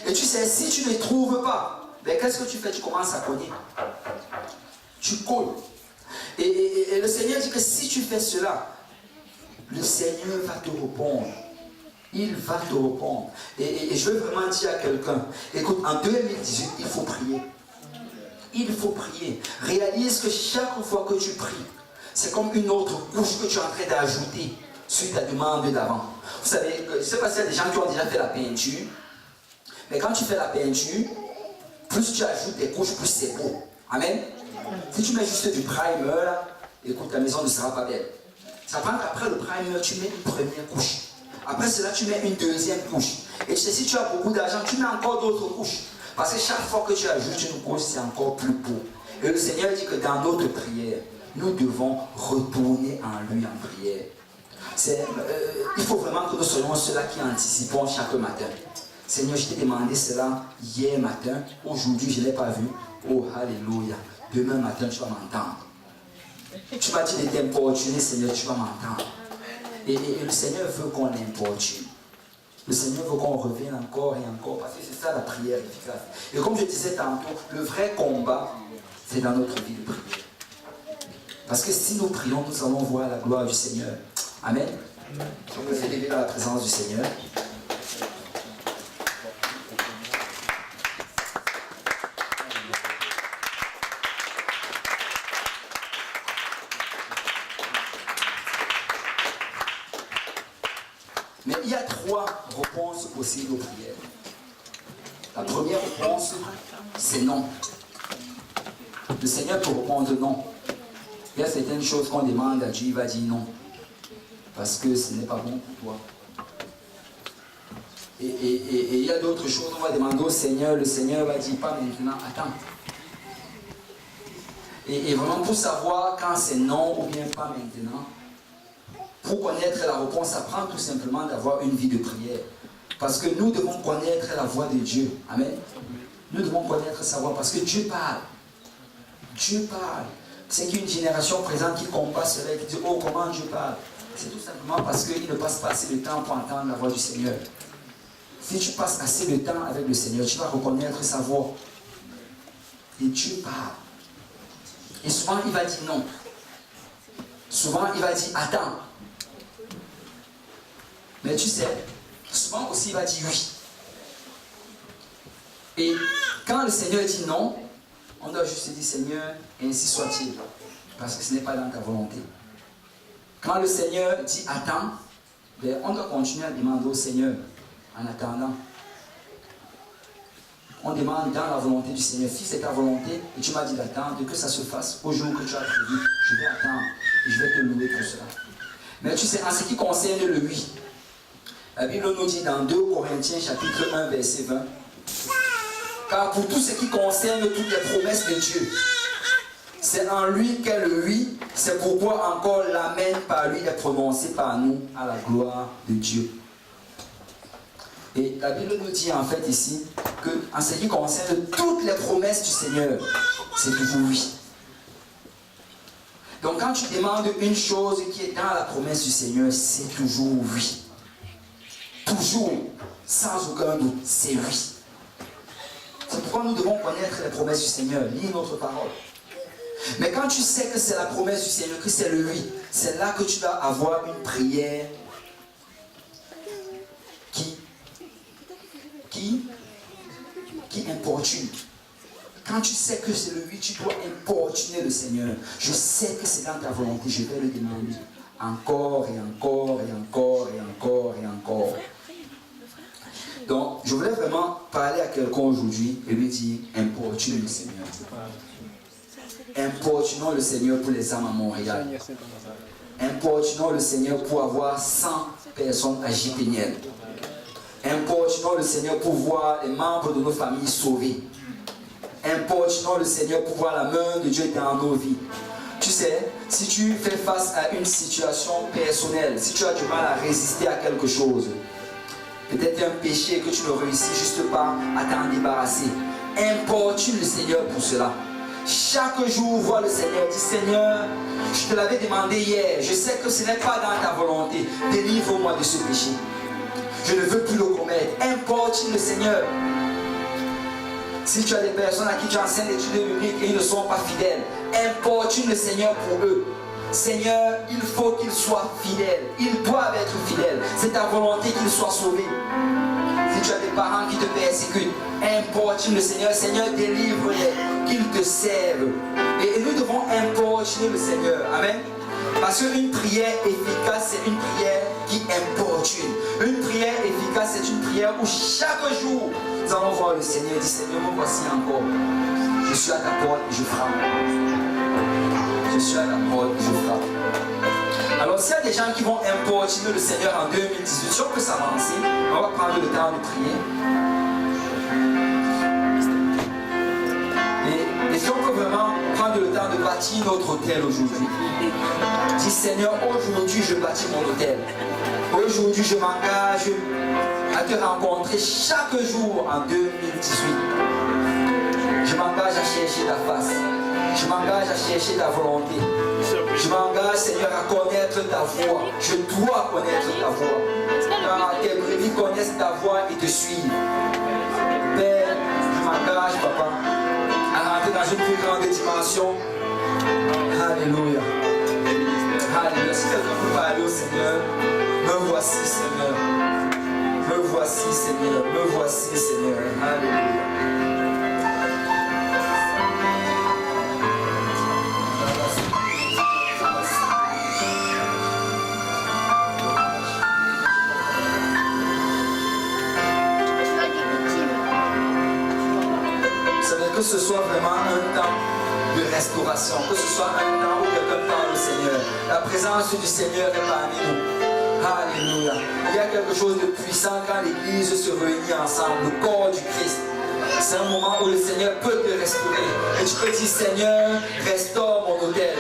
Et tu sais, si tu ne trouves pas, qu'est-ce que tu fais? Tu commences à cogner. Tu cognes. Et le Seigneur dit que si tu fais cela, le Seigneur va te répondre. Il va te répondre. Et je veux vraiment dire à quelqu'un, écoute, en 2018, il faut prier. Il faut prier. Réalise que chaque fois que tu pries, c'est comme une autre couche que tu es en train d'ajouter sur ta demande d'avant. Vous savez, je ne sais pas s'il y a des gens qui ont déjà fait la peinture, mais quand tu fais la peinture, plus tu ajoutes des couches, plus c'est beau. Amen. Si tu mets juste du primer, là, écoute, ta maison ne sera pas belle. Ça prend qu'après le primer, tu mets une première couche. Après cela, tu mets une deuxième couche. Et si tu as beaucoup d'argent, tu mets encore d'autres couches. Parce que chaque fois que tu ajoutes une couche, c'est encore plus beau. Et le Seigneur dit que dans notre prière, nous devons retourner en lui en prière. Il faut vraiment que nous soyons ceux-là qui anticipons chaque matin. Seigneur, je t'ai demandé cela hier matin. Aujourd'hui, je ne l'ai pas vu. Oh, alléluia. Demain matin, tu vas m'entendre. Tu m'as dit de t'importuner, Seigneur, tu vas m'entendre. Et le Seigneur veut qu'on l'importune. Le Seigneur veut qu'on revienne encore et encore, parce que c'est ça la prière efficace. Et comme je disais tantôt, le vrai combat, c'est dans notre vie de prière. Parce que si nous prions, nous allons voir la gloire du Seigneur. Amen. On peut s'élever dans la présence du Seigneur. Mais il y a 3 réponses possibles aux prières. La première réponse, c'est non. Le Seigneur peut répondre non. Il y a certaines choses qu'on demande à Dieu, il va dire non. Parce que ce n'est pas bon pour toi. Et il y a d'autres choses, on va demander au Seigneur, le Seigneur va dire pas maintenant, attends. Et vraiment pour savoir quand c'est non ou bien pas maintenant, pour connaître la réponse, ça prend tout simplement d'avoir une vie de prière. Parce que nous devons connaître la voix de Dieu. Amen. Nous devons connaître sa voix parce que Dieu parle. Dieu parle. C'est qu'une génération présente qui combat cela et qui dit, oh, comment Dieu parle? C'est tout simplement parce qu'il ne passe pas assez de temps pour entendre la voix du Seigneur. Si tu passes assez de temps avec le Seigneur, tu vas reconnaître sa voix. Et Dieu parle. Et souvent, il va dire non. souvent il va dire attends. Mais tu sais, souvent aussi il va dire oui. Et quand le Seigneur dit non, on doit juste dire Seigneur, ainsi soit-il. Parce que ce n'est pas dans ta volonté. Quand le Seigneur dit attends, ben, on doit continuer à demander au Seigneur en attendant. On demande dans la volonté du Seigneur. Si c'est ta volonté et tu m'as dit d'attendre, que ça se fasse au jour que tu as prévu, je vais attendre et je vais te louer pour cela. Mais tu sais, en ce qui concerne le oui, la Bible nous dit dans 2 Corinthiens chapitre 1 verset 20, car pour tout ce qui concerne toutes les promesses de Dieu, c'est en lui qu'est le oui, c'est pourquoi encore l'amen par lui est prononcé par nous à la gloire de Dieu. Et la Bible nous dit en fait ici que en ce qui concerne toutes les promesses du Seigneur, c'est toujours oui. Donc quand tu demandes une chose qui est dans la promesse du Seigneur, c'est toujours oui. Toujours, sans aucun doute, c'est oui. C'est pourquoi nous devons connaître les promesses du Seigneur, lire notre parole. Mais quand tu sais que c'est la promesse du Seigneur, que c'est le oui, c'est là que tu dois avoir une prière qui importune. Quand tu sais que c'est le oui, tu dois importuner le Seigneur. Je sais que c'est dans ta volonté, je vais le demander. Encore et encore et encore et encore et encore. Donc, je voulais vraiment parler à quelqu'un aujourd'hui et lui dire, importune le Seigneur. Importunons le Seigneur pour les âmes à Montréal. Importunons le Seigneur pour avoir 100 personnes à JPNL. Importunons le Seigneur pour voir les membres de nos familles sauvés. Importunons le Seigneur pour voir la main de Dieu dans nos vies. Tu sais, si tu fais face à une situation personnelle, si tu as du mal à résister à quelque chose, peut-être un péché que tu ne réussis juste pas à t'en débarrasser, importune le Seigneur pour cela. Chaque jour, vois le Seigneur, dis Seigneur, je te l'avais demandé hier, je sais que ce n'est pas dans ta volonté, délivre-moi de ce péché. Je ne veux plus le commettre. Importune le Seigneur. Si tu as des personnes à qui tu enseignes l'étude biblique et ils ne sont pas fidèles, importune le Seigneur pour eux. Seigneur, il faut qu'ils soient fidèles. Ils doivent être fidèles. C'est ta volonté qu'ils soient sauvés. Si tu as des parents qui te persécutent, importune le Seigneur. Seigneur, délivre-les, qu'ils te servent. Et nous devons importuner le Seigneur. Amen. Parce qu'une prière efficace, c'est une prière qui importune. Une prière efficace, c'est une prière où chaque jour, nous allons voir le Seigneur et dire, Seigneur, me voici encore. Je suis à ta porte et je frappe. Je suis à ta porte et je frappe. Alors, s'il y a des gens qui vont importuner le Seigneur en 2018, si on peut s'avancer, on va prendre le temps de prier. Et si on peut vraiment prendre le temps de bâtir notre hôtel aujourd'hui. Dis Seigneur, aujourd'hui je bâtis mon hôtel. Aujourd'hui je m'engage à te rencontrer chaque jour en 2018. Je m'engage à chercher ta face. Je m'engage à chercher ta volonté. Je m'engage, Seigneur, à connaître ta voix. Je dois connaître ta voix. Car tes brebis connaissent ta voix et te suivent. Père, je m'engage, Papa, à rentrer dans une plus grande dimension. Alléluia. Alléluia. Si quelqu'un peut parler au Seigneur, me voici, Seigneur. Me voici, Seigneur. Me voici, Seigneur. Alléluia. Que ce soit vraiment un temps de restauration, que ce soit un temps où quelqu'un parle au Seigneur. La présence du Seigneur est parmi nous. Alléluia. Il y a quelque chose de puissant quand l'Église se réunit ensemble, le corps du Christ. C'est un moment où le Seigneur peut te restaurer. Et tu peux dire, Seigneur, restaure mon hôtel.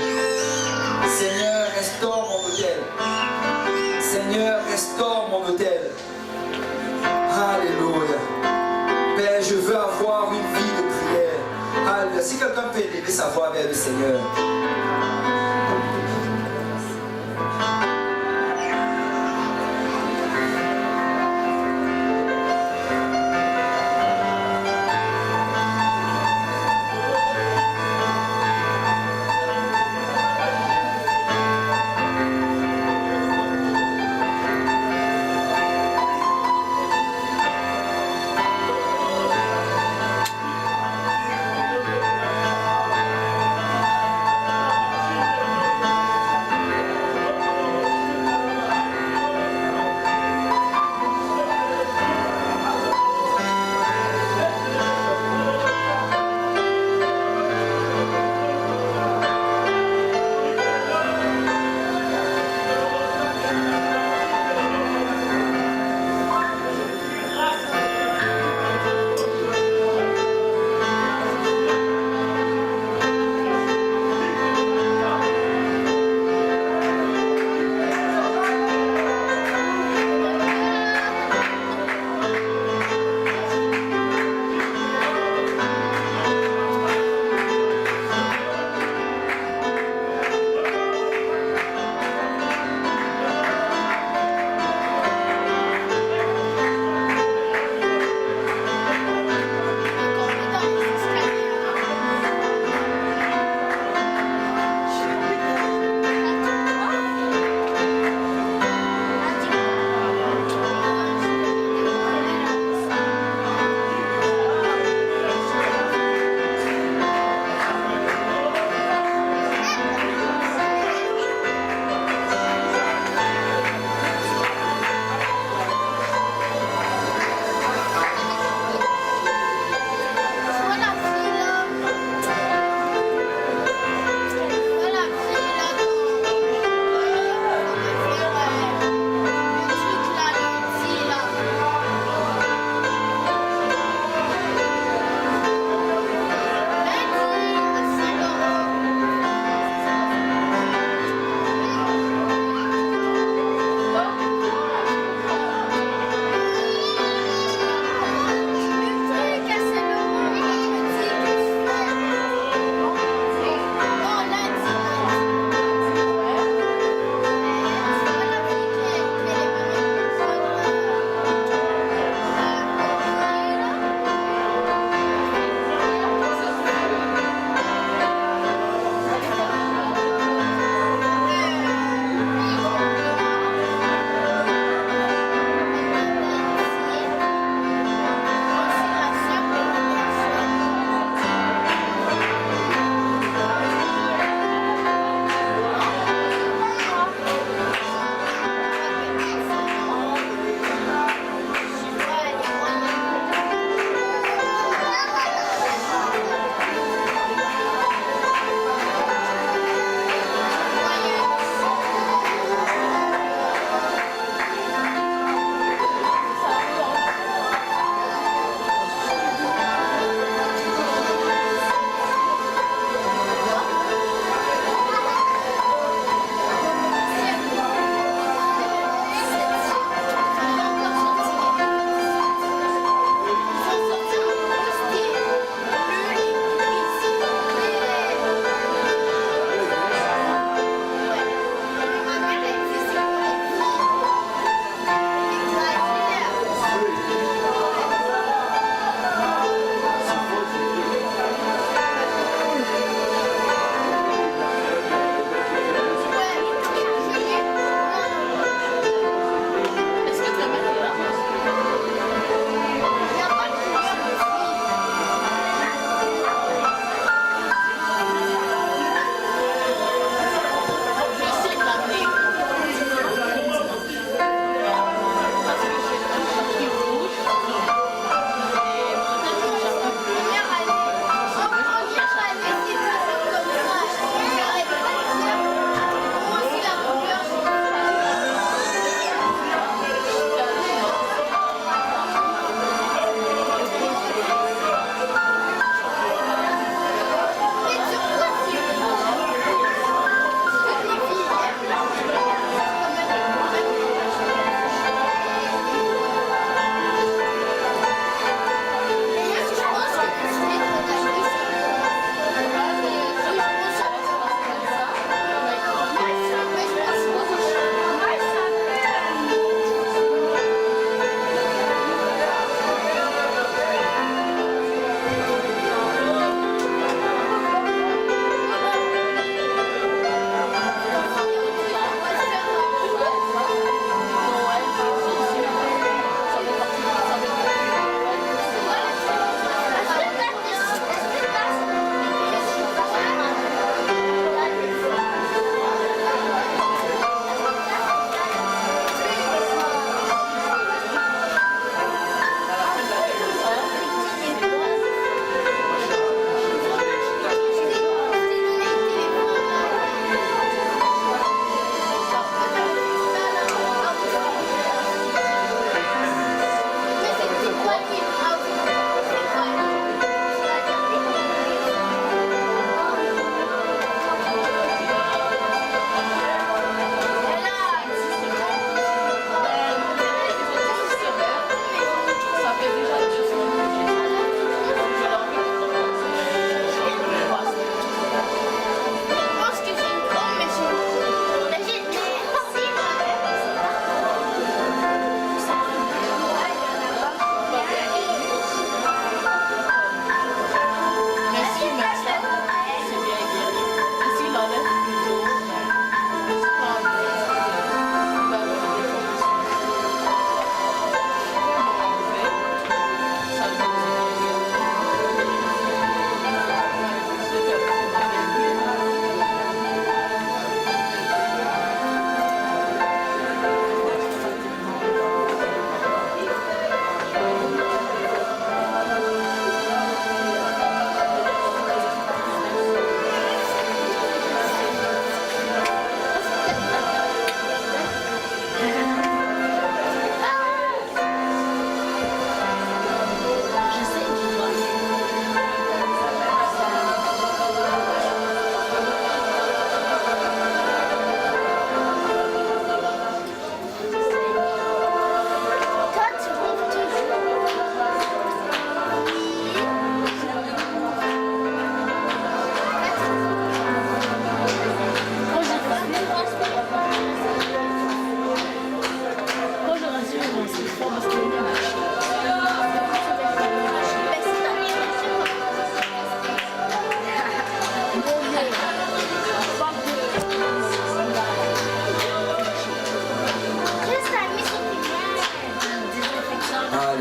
Seigneur, restaure mon hôtel. Seigneur, restaure mon hôtel. Alléluia. Père, je veux avoir une vie de prière. Alléluia. Si quelqu'un peut élever sa voix vers le Seigneur.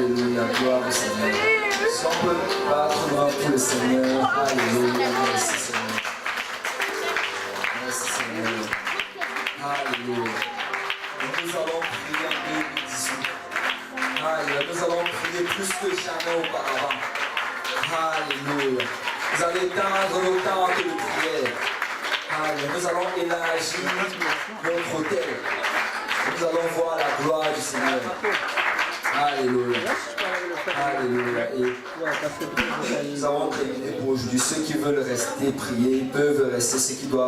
Alléluia, gloire au Seigneur. Si on peut battre loin pour le Seigneur. Alléluia, merci Seigneur. Merci Seigneur. Alléluia. Et nous allons prier en 2018. Alléluia. Nous allons prier plus que jamais auparavant. Alléluia. Vous allez éteindre nos tentes de prière. Alléluia. Nous allons élargir notre autel. Nous allons voir la gloire du Seigneur. Alléluia. Alléluia. Et nous avons terminé pour aujourd'hui. Ceux qui veulent rester prier peuvent rester. Ceux qui doivent